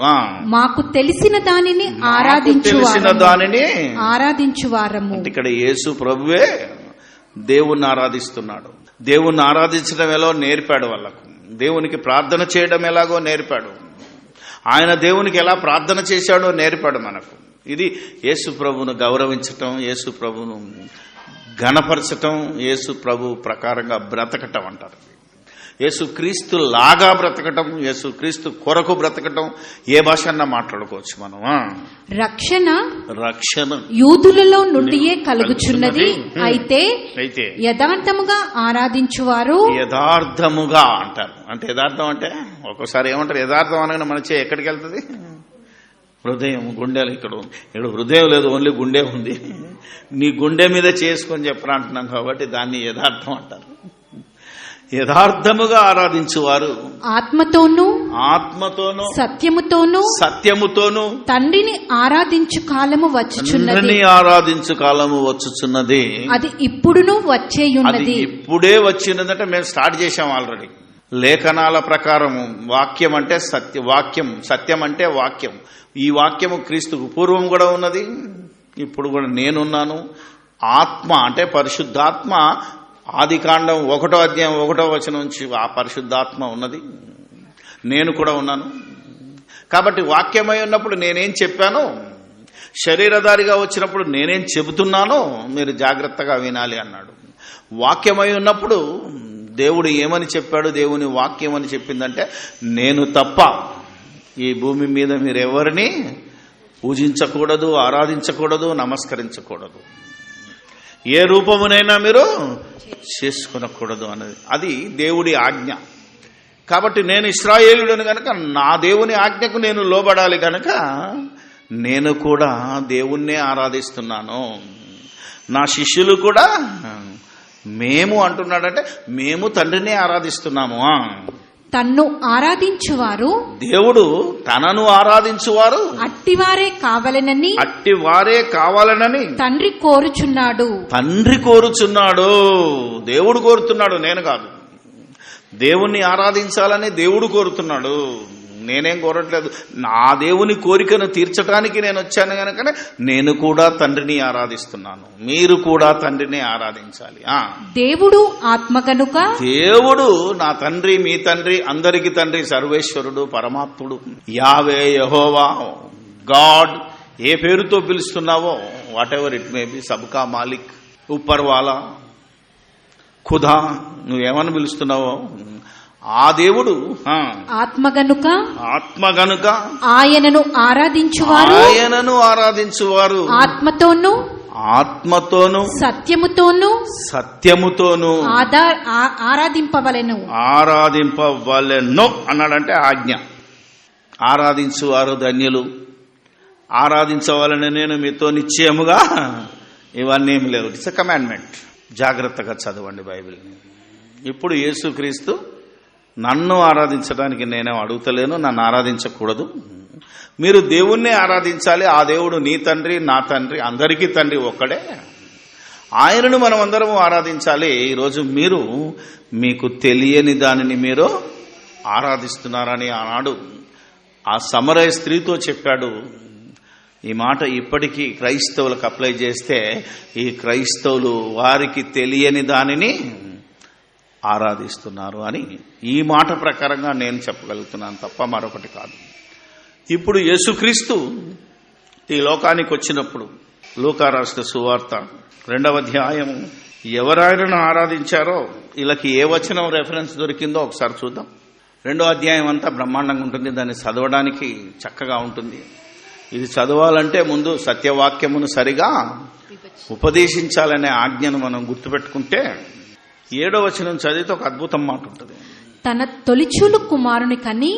మాకు తెలిసిన దానిని ఆరాధించువారము. ఇక్కడ యేసు ప్రభువే దేవుణ్ణి ఆరాధిస్తున్నాడు. దేవుణ్ణి ఆరాధించడం ఎలా నేర్పాడు వాళ్ళకు, దేవునికి ప్రార్థన చేయడం ఎలాగో నేర్పాడు, ఆయన దేవునికి ఎలా ప్రార్థన చేశాడో నేర్పాడు మనకు. ఇది యేసు ప్రభువును గౌరవించటం, యేసు ప్రభువును ఘనపరచటం, యేసు ప్రభు ప్రకారంగా బ్రతకటం అంటారు. యేసు క్రీస్తు లాగా బ్రతకటం, యేసు క్రీస్తు కొరకు బ్రతకటం. ఏ భాష అన్నా మాట్లాడుకోవచ్చు మనం. రక్షణ యూదులలో నుండియే కలుగుచున్నది, అయితే యథార్థముగా ఆరాధించువారు. యథార్థముగా అంటారు. అంటే యథార్థం అంటే ఒక్కోసారి ఏమంటారు, యథార్థం అనగానే మన చే ఎక్కడికి వెళ్తుంది? హృదయం, గుండెలు. ఇక్కడ హృదయం లేదు, ఓన్లీ గుండె ఉంది. నీ గుండె మీద చేసుకొని చెప్పరా అంటున్నాం కాబట్టి దాన్ని యథార్థం అంటారు. యథార్థముగా ఆరాధించువారు ఆత్మతోనూ సత్యముతోనూ తండ్రిని ఆరాధించు కాలము వచ్చుచున్నది. అది ఇప్పుడును వచ్చేయున్నది. ఇప్పుడే వచ్చినదంటే మేము స్టార్ట్ చేశాం ఆల్రెడీ. లేఖనాల ప్రకారము వాక్యం అంటే సత్యం అంటే వాక్యం. ఈ వాక్యము క్రీస్తుకు పూర్వం కూడా ఉన్నది, ఇప్పుడు కూడా నేనున్నాను. ఆత్మ అంటే పరిశుద్ధాత్మ ఆదికాండం 1వ అధ్యాయం 1వ వచనం నుంచి ఆ పరిశుద్ధాత్మ ఉన్నది, నేను కూడా ఉన్నాను. కాబట్టి వాక్యమై ఉన్నప్పుడు నేనేం చెప్పానో, శరీరధారిగా వచ్చినప్పుడు నేనేం చెబుతున్నానో మీరు జాగ్రత్తగా వినాలి అన్నాడు. వాక్యమై ఉన్నప్పుడు దేవుడు ఏమని చెప్పాడు, దేవుని వాక్యం అని చెప్పిందంటే నేను తప్ప ఈ భూమి మీద మీరు ఎవరిని పూజించకూడదు, ఆరాధించకూడదు, నమస్కరించకూడదు, ఏ రూపమునైనా మీరు చేసుకునకూడదు అన్నది అది దేవుడి ఆజ్ఞ. కాబట్టి నేను ఇశ్రాయేలుడని కనుక నా దేవుని ఆజ్ఞకు నేను లోబడాలి కనుక నేను కూడా దేవుణ్ణే ఆరాధిస్తున్నాను. నా శిష్యులు కూడా మేము అంటున్నాడంటే మేము తండ్రినే ఆరాధిస్తున్నాము. తన్ను ఆరాధించువారు, దేవుడు తనను ఆరాధించువారు అట్టివారే కావాలనని తండ్రి కోరుచున్నాడు. దేవుడు కోరుతున్నాడు, నేను కాదు. దేవుణ్ణి ఆరాధించాలని దేవుడు కోరుతున్నాడు, నేనేం కోరట్లేదు. నా దేవుని కోరికను తీర్చడానికి నేను వచ్చాను కనుక నేను కూడా తండ్రిని ఆరాధిస్తున్నాను. మీరు కూడా తండ్రిని ఆరాధించాలి. దేవుడు ఆత్మ కనుక దేవుడు నా తండ్రి, మీ తండ్రి, అందరికి తండ్రి, సర్వేశ్వరుడు, పరమాత్ముడు, యావే, యెహోవా, గాడ్, ఏ పేరుతో పిలుస్తున్నావో whatever it may be, సబ్కా మాలిక్, ఉప్పర్వాలా, ఖుదా, నువ్వేమని పిలుస్తున్నావో ఆ దేవుడు ఆత్మ గనుక ఆయనను ఆరాధించువారు ఆత్మతోను సత్యముతోను ఆరాధింపవలెను అన్నాడంటే ఆజ్ఞ. ఆరాధించువారు ధన్యులు, ఆరాధించవాలని నేను మీతో నిశ్చయముగా ఇవన్నీ ఏమి లేవు. It's a commandment. జాగ్రత్తగా చదవండి బైబిల్ని. ఇప్పుడు యేసుక్రీస్తు నన్ను ఆరాధించడానికి నేనేం అడుగుతలేను, నన్ను ఆరాధించకూడదు. మీరు దేవుణ్ణి ఆరాధించాలి. ఆ దేవుడు నీ తండ్రి, నా తండ్రి, అందరికీ తండ్రి ఒక్కడే. ఆయనను మనం అందరం ఆరాధించాలి. ఈరోజు మీరు మీకు తెలియని దానిని మీరు ఆరాధిస్తున్నారని ఆనాడు ఆ సమరయ స్త్రీతో చెప్పాడు. ఈ మాట ఇప్పటికీ క్రైస్తవులకు అప్లై చేస్తే ఈ క్రైస్తవులు వారికి తెలియని దానిని ఆరాధిస్తున్నారు అని ఈ మాట ప్రకారంగా నేను చెప్పగలుగుతున్నాను తప్ప మరొకటి కాదు. ఇప్పుడు యేసుక్రీస్తు ఈ లోకానికి వచ్చినప్పుడు లూకా రాసిన సువార్త 2వ అధ్యాయం ఎవరాయనను ఆరాధించారో వీళ్ళకి ఏ వచనం రెఫరెన్స్ దొరికిందో ఒకసారి చూద్దాం. 2వ అధ్యాయం అంతా బ్రహ్మాండంగా ఉంటుంది, దాన్ని చదవడానికి చక్కగా ఉంటుంది. ఇది చదవాలంటే ముందు సత్యవాక్యమును సరిగా ఉపదేశించాలనే ఆజ్ఞను మనం గుర్తుపెట్టుకుంటే 7వ వచనం చదివితే ఒక అద్భుతం మాట ఉంటుంది. తన తొలిచూలు కుమారుని కని,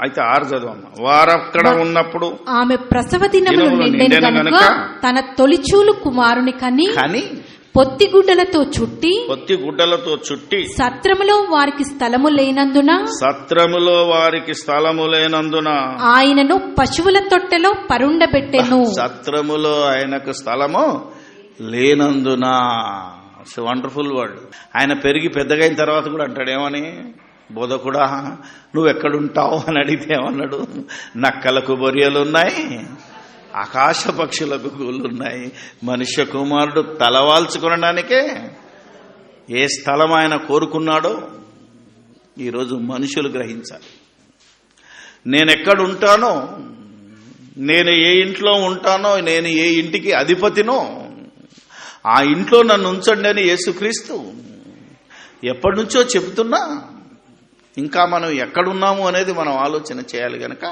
అయితే 6 చదవమ్మా. వారక్కడ ఉన్నప్పుడు ఆమె ప్రసవ దినములు నిండెను గనుక తన తొలిచూలు కుమారుని కని పొత్తిగుడ్డలతో చుట్టి సత్రములో వారికి స్థలము లేనందున ఆయనను పశువుల తొట్టెలో పరుండబెట్టెను. సత్రములో ఆయనకు స్థలము లేనందున. Wonderful word. ఆయన పెరిగి పెద్దగైన తర్వాత కూడా అంటాడేమని, బోధకుడా నువ్వెక్కడుంటావు అని అడిగితే ఏమన్నాడు, నక్కలకు బొరియలున్నాయి, ఆకాశ పక్షులకు గూళ్ళున్నాయి, మనుష్య కుమారుడు తలవాల్చుకొనడానికే ఏ స్థలం ఆయన కోరుకున్నాడో ఈరోజు మనుషులు గ్రహించాలి. నేనెక్కడుంటానో, నేను ఏ ఇంట్లో ఉంటానో, నేను ఏ ఇంటికి అధిపతినో ఆ ఇంట్లో నన్ను ఉంచండి అని యేసుక్రీస్తు ఎప్పటి నుంచో చెబుతున్నా ఇంకా మనం ఎక్కడున్నాము అనేది మనం ఆలోచన చేయాలి. కనుక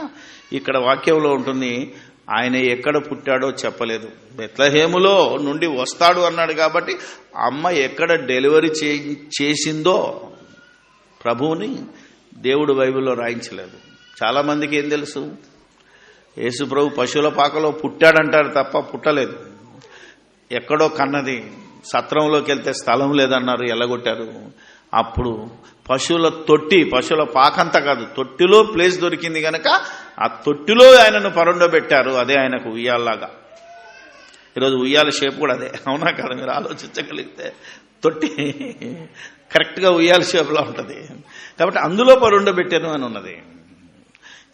ఇక్కడ వాక్యంలో ఉంటుంది, ఆయన ఎక్కడ పుట్టాడో చెప్పలేదు. బెత్లెహేములో నుండి వస్తాడు అన్నాడు కాబట్టి అమ్మ ఎక్కడ డెలివరీ చేసిందో ప్రభువుని దేవుడు బైబిల్లో రాయించలేదు. చాలామందికి ఏం తెలుసు, యేసు ప్రభు పశువుల పాకలో పుట్టాడంటారు తప్ప పుట్టలేదు. ఎక్కడో కన్నది, సత్రంలోకి వెళ్తే స్థలం లేదన్నారు, ఎల్లగొట్టారు. అప్పుడు పశువుల పాకంతా కాదు, తొట్టిలో ప్లేస్ దొరికింది కనుక ఆ తొట్టిలో ఆయనను పరుండబెట్టారు. అదే ఆయనకు ఉయ్యాలలాగా. ఈరోజు ఉయ్యాల షేప్ కూడా అదే, అవునా కదా? మీరు ఆలోచించగలిగితే తొట్టి కరెక్ట్గా ఉయ్యాల షేప్లో ఉంటుంది కాబట్టి అందులో పరుండబెట్టాను అని ఉన్నది.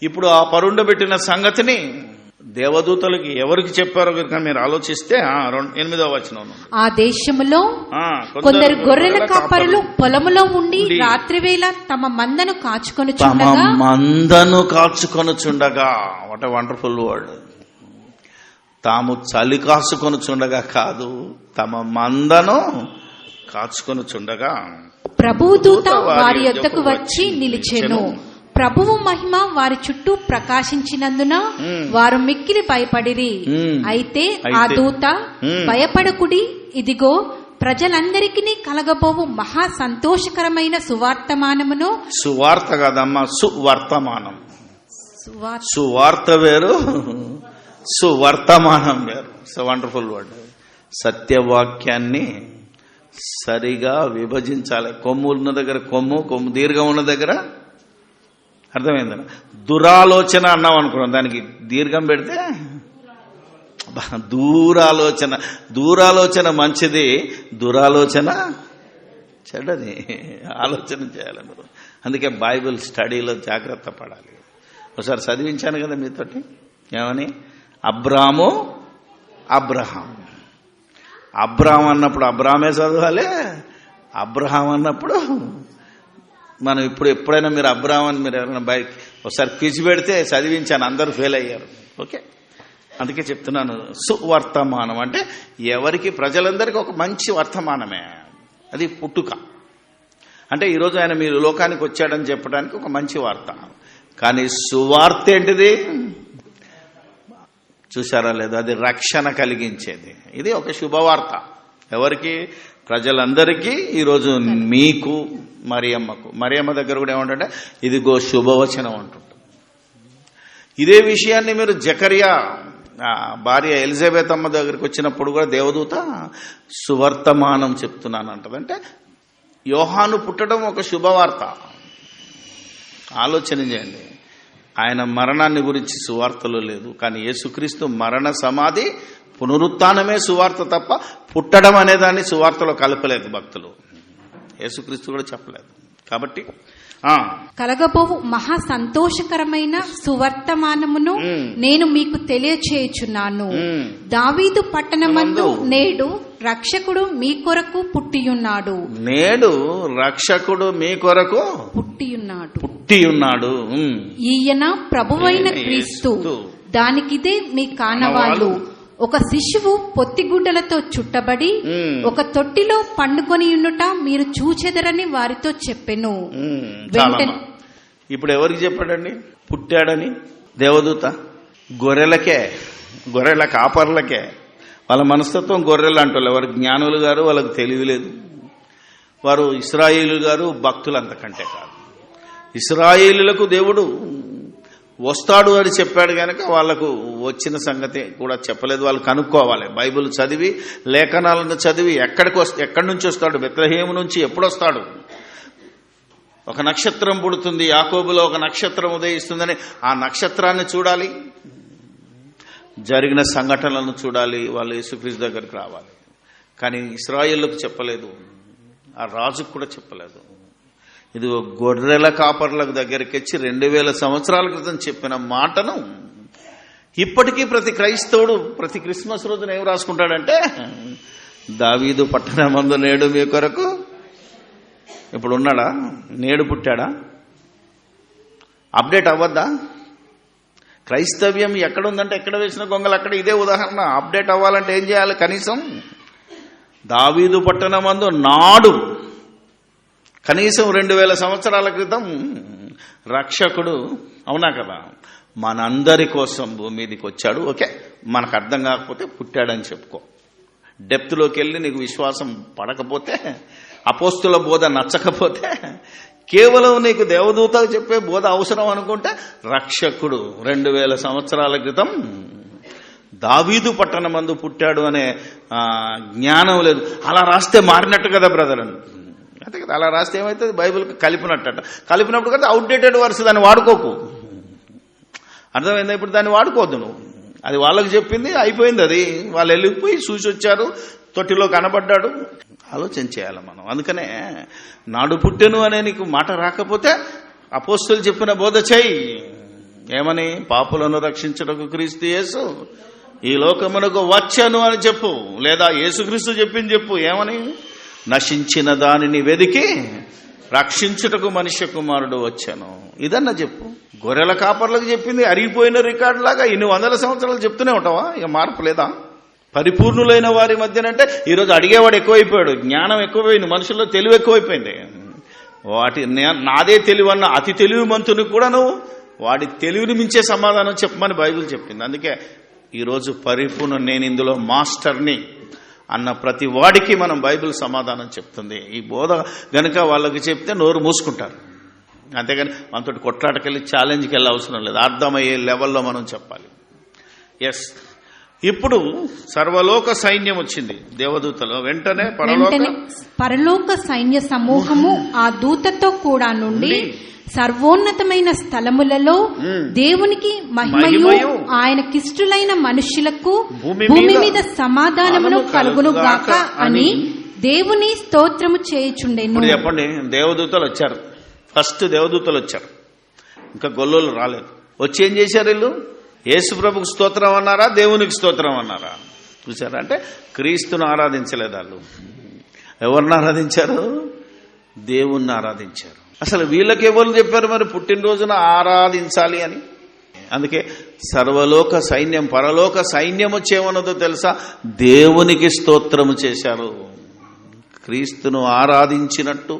ఇప్పుడు ఆ పరుండబెట్టిన సంగతిని దేవదూతలకి ఎవరికి చెప్పారో కనుక మీరు ఆలోచిస్తే 8వ వచనం, ఆ దేశములో కొందరు గొర్రెల కాపరులు పొలములో ఉండి రాత్రివేళ తమ మందను కాచుకొనుచుండగా. What a wonderful word. తాము చలి కాచుకొనుచుండగా కాదు, తమ మందను కాచుకొనుచుండగా ప్రభువు దూత వారి యొద్దకు వచ్చి నిలిచెను. ప్రభువు మహిమ వారి చుట్టూ ప్రకాశించినందున వారు మిక్కిలి భయపడిరి. అయితే ఆ దూత, భయపడకుడి, ఇదిగో ప్రజలందరికీ కలగబోవు మహా సంతోషకరమైన సువార్తమానమును. సువార్త కాదమ్మా, సువర్తమానం. సువార్త వేరు, సువర్తమానం వేరు. So wonderful word. సత్యవాక్యాన్ని సరిగా విభజించాలి. కొమ్ము ఉన్న దగ్గర కొమ్ము దీర్ఘం ఉన్న దగ్గర అర్థమైందా? దురాలోచన అన్నాం అనుకున్నాం, దానికి దీర్ఘం పెడితే దూరాలోచన మంచిది, దురాలోచన చెడ్డది. ఆలోచన చేయాలి మీరు. అందుకే బైబిల్ స్టడీలో జాగ్రత్త పడాలి. ఒకసారి చదివించాను కదా మీతోటి, ఏమని? అబ్రాము అబ్రాహం అన్నప్పుడు అబ్రామే చదవాలి, అబ్రహాం అన్నప్పుడు మనం ఎప్పుడైనా మీరు అబ్రాహం అని మీరు ఎవరైనా బయట ఒకసారి క్విజ్ పెడితే చదివించాను, అందరూ ఫెయిల్ అయ్యారు. ఓకే, అందుకే చెప్తున్నాను. సువర్తమానం అంటే ఎవరికి, ప్రజలందరికీ ఒక మంచి వర్తమానమే. అది పుట్టుక అంటే ఈరోజు ఆయన మీరు లోకానికి వచ్చాడని చెప్పడానికి ఒక మంచి వార్త. కానీ సువార్త ఏంటిది చూసారా లేదా? అది రక్షణ కలిగించేది. ఇది ఒక శుభవార్త. ఎవరికి? ప్రజలందరికీ. ఈరోజు మీకు, మరియమ్మ దగ్గర కూడా ఏమంటే ఇదిగో శుభవచనం అంటుంటాం. ఇదే విషయాన్ని మీరు జకరియా భార్య ఎలిజబెత్ అమ్మ దగ్గరికి వచ్చినప్పుడు కూడా దేవదూత సువర్తమానం చెప్తున్నాను అంటది. అంటే యోహాను పుట్టడం ఒక శుభవార్త. ఆలోచన చేయండి. ఆయన మరణాన్ని గురించి సువార్తలో లేదు, కానీ యేసుక్రీస్తు మరణ సమాధి పునరుత్థానమే సువార్త తప్ప పుట్టడం అనేదాన్ని సువార్తలో కలపలేదు భక్తులు. యేసుక్రీస్తు కూడా చెప్పలేదు. కాబట్టి కలగబోవు మహా సంతోషకరమైన సువర్తమానమును నేను మీకు తెలియచేయుచున్నాను. దావీదు పట్టణమందు నేడు రక్షకుడు మీ కొరకు పుట్టియున్నాడు. నేడు రక్షకుడు మీ కొరకు పుట్టియున్నాడు. ఈయన ప్రభువైన క్రీస్తు. దానికిదే మీ కానవాళ్ళు. ఒక శిశువు పొత్తిగుడ్డలతో చుట్టబడి ఒక తొట్టిలో పండుకొని ఉండుట మీరు చూచెదరని వారితో చెప్పెను. వెంటనే ఇప్పుడు ఎవరికి చెప్పాడండి పుట్టాడని? దేవదూత గొర్రెల కాపర్లకే. వాళ్ళ మనస్తత్వం గొర్రెలు అంటారు. ఎవరు జ్ఞానులు గారు, వాళ్ళకు తెలివి లేదు. వారు ఇశ్రాయేలు గారు, భక్తులు అంతకంటే కాదు. ఇశ్రాయేలులకు దేవుడు వస్తాడు అని చెప్పాడు కనుక వాళ్లకు వచ్చిన సంగతి కూడా చెప్పలేదు. వాళ్ళు కనుక్కోవాలి. బైబిల్ చదివి, లేఖనాలను చదివి ఎక్కడి నుంచి వస్తాడు, బెత్లెహేము నుంచి ఎప్పుడు వస్తాడు, ఒక నక్షత్రం పుడుతుంది, యాకోబులో ఒక నక్షత్రం ఉదయిస్తుందని ఆ నక్షత్రాన్ని చూడాలి, జరిగిన సంఘటనలను చూడాలి, వాళ్ళు యేసుక్రీస్తు దగ్గరికి రావాలి. కానీ ఇశ్రాయేలుకు చెప్పలేదు, ఆ రాజుకు కూడా చెప్పలేదు. ఇది గొర్రెల కాపర్లకు దగ్గరికి వచ్చి 2000 సంవత్సరాల క్రితం చెప్పిన మాటను ఇప్పటికీ ప్రతి క్రైస్తవుడు ప్రతి క్రిస్మస్ రోజున ఏం రాసుకుంటాడంటే, దావీదు పట్టణమందు నేడు మీ కొరకు. ఇప్పుడు ఉన్నాడా? నేడు పుట్టాడా? అప్డేట్ అవ్వద్దా? క్రైస్తవ్యం ఎక్కడుందంటే ఎక్కడ వేసిన గొంగలు అక్కడ. ఇదే ఉదాహరణ. అప్డేట్ అవ్వాలంటే ఏం చేయాలి? కనీసం దావీదు పట్టణమందు నాడు, కనీసం 2000 సంవత్సరాల క్రితం రక్షకుడు, అవునా కదా, మనందరి కోసం భూమి మీదకి వచ్చాడు. ఓకే, మనకు అర్థం కాకపోతే పుట్టాడని చెప్పుకో. డెప్త్లోకి వెళ్ళి నీకు విశ్వాసం పడకపోతే, అపోస్తుల బోధ నచ్చకపోతే, కేవలం నీకు దేవదూతలు చెప్పే బోధ అవసరం అనుకుంటే, రక్షకుడు 2000 సంవత్సరాల క్రితం దావీదు పట్టణమందు పుట్టాడు అనే జ్ఞానం లేదు. అలా రాస్తే మారినట్టు కదా బ్రదర్ అని. అంతే కదా, అలా రాస్తే ఏమవుతుంది? బైబిల్కి కలిపినప్పుడు కదా అవుట్డేటెడ్ వర్స్, దాన్ని వాడుకోకు. అర్థమైందా? ఇప్పుడు దాన్ని వాడుకోవద్దు నువ్వు. అది వాళ్ళకి చెప్పింది, అయిపోయింది. అది వాళ్ళు వెళ్ళిపోయి చూసి వచ్చారు, తొట్టిలో కనబడ్డాడు. ఆలోచన చేయాలి మనం. అందుకనే నాడు పుట్టెను అనే నీకు మాట రాకపోతే అపోస్తలులు చెప్పిన బోధ చేయి. ఏమని? పాపులను రక్షించుటకు క్రీస్తు యేసు ఈ లోకమునకు వచ్చాను అని చెప్పు, లేదా యేసుక్రీస్తు చెప్పింది చెప్పు. ఏమని? నశించిన దానిని వెదికి రక్షించుటకు మనుష్య కుమారుడు వచ్చాను. ఇదన్నా చెప్పు. గొర్రెల కాపర్లకు చెప్పింది అరిగిపోయిన రికార్డు లాగా ఇన్ని 100 సంవత్సరాలు చెప్తూనే ఉంటావా? ఇక మార్పు లేదా? పరిపూర్ణులైన వారి మధ్యనంటే ఈరోజు అడిగేవాడు ఎక్కువైపోయాడు, జ్ఞానం ఎక్కువైంది, మనుషుల్లో తెలివి ఎక్కువైపోయింది. నాదే తెలివి అన్న అతి తెలివి మంతునికి కూడా నువ్వు వాడి తెలివిని మించే సమాధానం చెప్పమని బైబిల్ చెప్పింది. అందుకే ఈరోజు పరిపూర్ణ, నేను ఇందులో మాస్టర్ని అన్న ప్రతి వాడికి మనం బైబిల్ సమాధానం చెప్తుంది. ఈ బోధ గనుక వాళ్ళకి చెప్తే నోరు మూసుకుంటారు. అంతేగాని మనతో కొట్లాటకెళ్ళి ఛాలెంజ్కి వెళ్ళే అవసరం లేదు. అర్థమయ్యే లెవెల్లో మనం చెప్పాలి. ఎస్, ఇప్పుడు సర్వలోక సైన్యం వచ్చింది దేవదూతలో. వెంటనే పరలోక సైన్య సమూహము ఆ దూతతో కూడా నుండి సర్వోన్నతమైన స్థలములలో దేవునికి మహిమయు ఆయనకిష్టులైన మనుష్యులకు భూమి మీద సమాధానమును కలుగును గాక అని దేవుని స్తోత్రము చేయుచుండెను. చెప్పండి, దేవదూతలు వచ్చారు. ఫస్ట్ దేవదూతలు వచ్చారు, ఇంకా గొల్లోలు రాలేదు. వచ్చి ఏం చేశారు? వీళ్ళు యేసు ప్రభుకు స్తోత్రం అన్నారా, దేవునికి స్తోత్రం అన్నారా? చూసారా? అంటే క్రీస్తును ఆరాధించలేదు వాళ్ళు. ఎవరిని ఆరాధించారు? దేవుణ్ణి ఆరాధించారు. అసలు వీళ్ళకి ఎవరు చెప్పారు మరి పుట్టినరోజున ఆరాధించాలి అని? అందుకే సర్వలోక సైన్యం, పరలోక సైన్యం వచ్చేమన్నదో తెలుసా? దేవునికి స్తోత్రము చేశారు. క్రీస్తును ఆరాధించినట్టు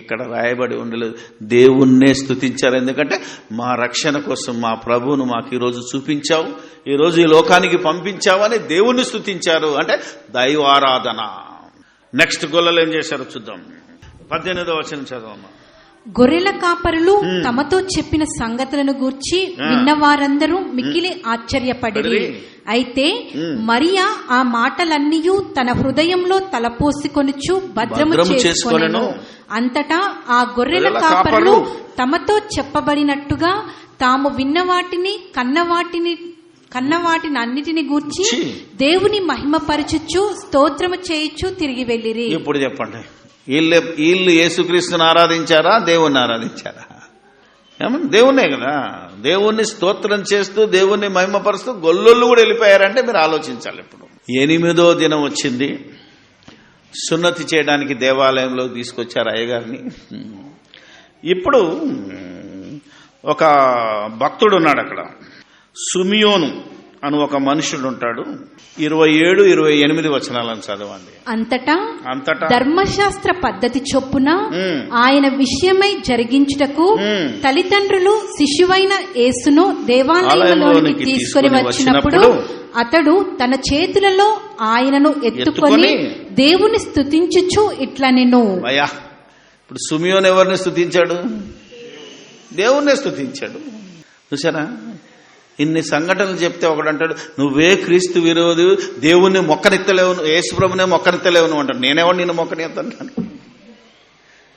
ఇక్కడ రాయబడి ఉండలేదు, దేవుణ్ణే స్తుతించారు. ఎందుకంటే మా రక్షణ కోసం మా ప్రభువును మాకు ఈరోజు చూపించావు, ఈరోజు ఈ లోకానికి పంపించావు అని దేవుణ్ణి స్తుతించారు. అంటే దైవారాధన. నెక్స్ట్ గొల్లలు ఏం చేశారో చూద్దాం. 18వ వచనం చదవమ్మా. గొర్రెల కాపరులు తమతో చెప్పిన సంగతులను గూర్చి విన్నవారందరూ మిక్కిలి ఆశ్చర్యపడిరి. అయితే మరియా ఆ మాటలన్నీయు తన హృదయంలో తలపోసికొనుచు భద్రము చేసుకొనెను. అంతటా ఆ గొర్రెల కాపరులు తమతో చెప్పబడినట్టుగా తాము విన్న వాటిని కన్నవాటిని అన్నిటిని గూర్చి దేవుని మహిమపరచుచు స్తోత్రము చేయుచు తిరిగి వెళ్ళిరి. ఇప్పుడు చెప్పండి, వీళ్ళు యేసుక్రీస్తుని ఆరాధించారా, దేవుణ్ణి ఆరాధించారా? ఏమన్నా దేవుణ్ణే కదా. దేవుణ్ణి స్తోత్రం చేస్తూ దేవుణ్ణి మహిమపరుస్తూ గొల్లొళ్ళు కూడా వెళ్ళిపోయారంటే మీరు ఆలోచించాలి. ఇప్పుడు 8వ దినం వచ్చింది, సున్నతి చేయడానికి దేవాలయంలో తీసుకొచ్చారు అయ్యగారిని. ఇప్పుడు ఒక భక్తుడు ఉన్నాడు అక్కడ, సుమియోను అని ఒక మనుషుడు ఉంటాడు. 27, 28 వచనాలను చదవండి. అంతటా ధర్మశాస్త్ర పద్ధతి చొప్పున ఆయన విషయమై జరిగించుటకు తల్లిదండ్రులు శిశువైన యేసును దేవాలయంలోనికి తీసుకొని వచ్చినప్పుడు అతడు తన చేతులలో ఆయనను ఎత్తుకొని దేవుని స్తుతించుచు ఇట్లనెను. ఇప్పుడు సుమియోను ఎవరిని స్తుతించాడు? దేవుణ్ణి స్తుతించాడు. చూసారా, ఇన్ని సంఘటనలు చెప్తే ఒకడంటాడు నువ్వే క్రీస్తు విరోధి, దేవుణ్ణి మొక్కనెత్తలేవు, యేసుప్రభునే మొక్కనెత్తలేవు అంటాడు. నేనేవాడు నిన్ను మొక్కనెత్తాను?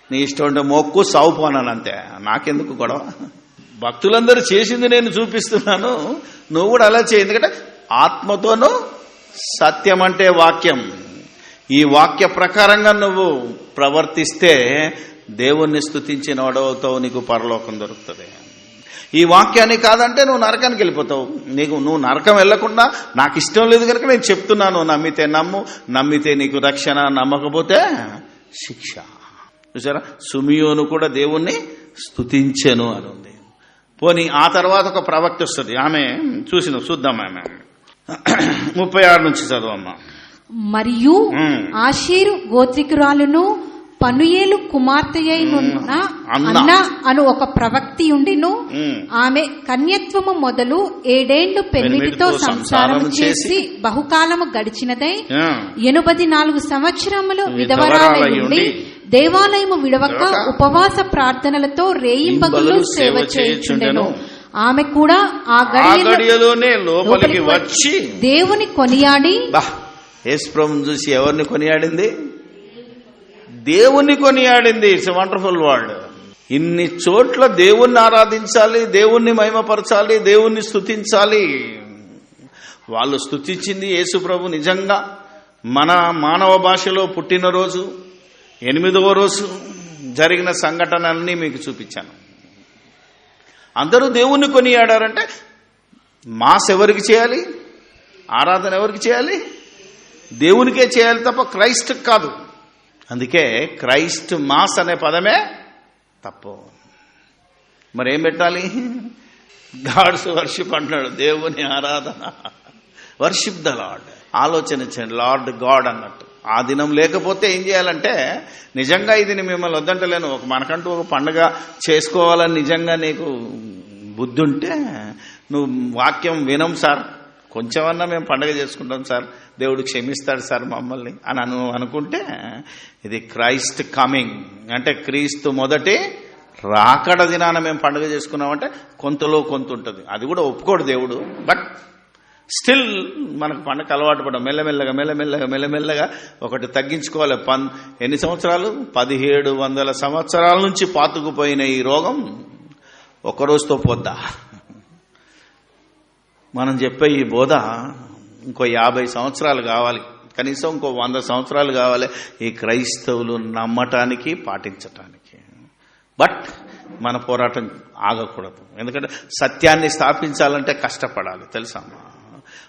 నీ ఇష్టం అంటే మొక్కు సావుపోనాను అంతే, నాకెందుకు గొడవ? భక్తులందరూ చేసింది నేను చూపిస్తున్నాను, నువ్వు కూడా అలా చేయి. ఎందుకంటే ఆత్మతోనూ సత్యం అంటే వాక్యం, ఈ వాక్య ప్రకారంగా నువ్వు ప్రవర్తిస్తే దేవుణ్ణి స్తుతించిన వాడవుతావు, నీకు పరలోకం దొరుకుతుంది. ఈ వాక్యాన్ని కాదంటే నువ్వు నరకానికి వెళ్ళిపోతావు. నువ్వు నరకం వెళ్లకుండా నాకు ఇష్టం లేదు కనుక నేను చెప్తున్నాను, నమ్మితే నమ్ము, నమ్మితే నీకు రక్షణ, నమ్మకపోతే శిక్ష. చూసారా, సుమియోను కూడా దేవుణ్ణి స్తుతించెను అని ఉంది. పోనీ ఆ తర్వాత ఒక ప్రవక్త వస్తుంది, ఆమె చూద్దాం. ఆమె 36 నుంచి చదవమ్మా. మరియు ఆషేరు గోత్రికురాలును పనుయేలు కుమార్తె అయినున్న అన్న అను ఒక ప్రవక్తి ఉండిను. ఆమె కన్యత్వము మొదలు 7 ఏళ్లు పెనిమిటితో సంసారము చేసి బహుకాలము గడిచినదై 84 సంవత్సరములు విధవరాలయుండి దేవాలయము విడవక ఉపవాస ప్రార్థనలతో రేయింబగలు సేవ చేయుచుండెను. ఆమె కూడా ఆ గడియలోనే లోపలికి వచ్చి దేవుని కొనియాడి. యేసుప్రభువును చూసి ఎవరిని కొనియాడింది? దేవుణ్ణి కొనియాడింది. It's a wonderful word. ఇన్ని చోట్ల దేవుణ్ణి ఆరాధించాలి, దేవుణ్ణి మహిమపరచాలి, దేవుణ్ణి స్తుతించాలి. వాళ్ళు స్తుతించింది యేసుప్రభు నిజంగా మన మానవ భాషలో పుట్టినరోజు 8వ రోజు జరిగిన సంఘటనల్ని మీకు చూపించాను. అందరూ దేవుణ్ణి కొనియాడారంటే మాస్ ఎవరికి చేయాలి? ఆరాధన ఎవరికి చేయాలి? దేవునికే చేయాలి తప్ప క్రైస్ట్ కాదు. అందుకే క్రైస్ట్ మాస్ అనే పదమే తప్పు. మరేం పెట్టాలి? గాడ్స్ వర్షిప్ అంటున్నాడు, దేవుని ఆరాధన, వర్షిప్ ద లార్డ్. ఆలోచనించండి, లార్డ్ గాడ్ అన్నట్టు. ఆ దినం లేకపోతే ఏం చేయాలంటే, నిజంగా ఇది మిమ్మల్ని వద్దంటలేను, మనకంటూ ఒక పండుగ చేసుకోవాలని నిజంగా నీకు బుద్ధి ఉంటే నువ్వు వాక్యం వినం సార్, కొంచెమన్నా మేము పండుగ చేసుకుంటాం సార్, దేవుడు క్షమిస్తాడు సార్ మమ్మల్ని అని అనుకుంటే, ఇది క్రైస్ట్ కమింగ్ అంటే క్రీస్తు మొదటి రాకడ దినాన మేము పండుగ చేసుకున్నామంటే కొంతలో కొంత ఉంటుంది. అది కూడా ఒప్పుకోడు దేవుడు. బట్ స్టిల్ మనకు పండుగ అలవాటు పడడం, మెల్లమెల్లగా ఒకటి తగ్గించుకోవాలి. ఎన్ని సంవత్సరాలు? 1700 సంవత్సరాల నుంచి పాతుకుపోయిన ఈ రోగం ఒక్కరోజుతో పోద్దా? మనం చెప్పే ఈ బోధ ఇంకో 50 సంవత్సరాలు కావాలి, కనీసం ఇంకో 100 సంవత్సరాలు కావాలి ఈ క్రైస్తవులు నమ్మటానికి, పాటించటానికి. బట్ మన పోరాటం ఆగకూడదు. ఎందుకంటే సత్యాన్ని స్థాపించాలంటే కష్టపడాలి, తెలుసా?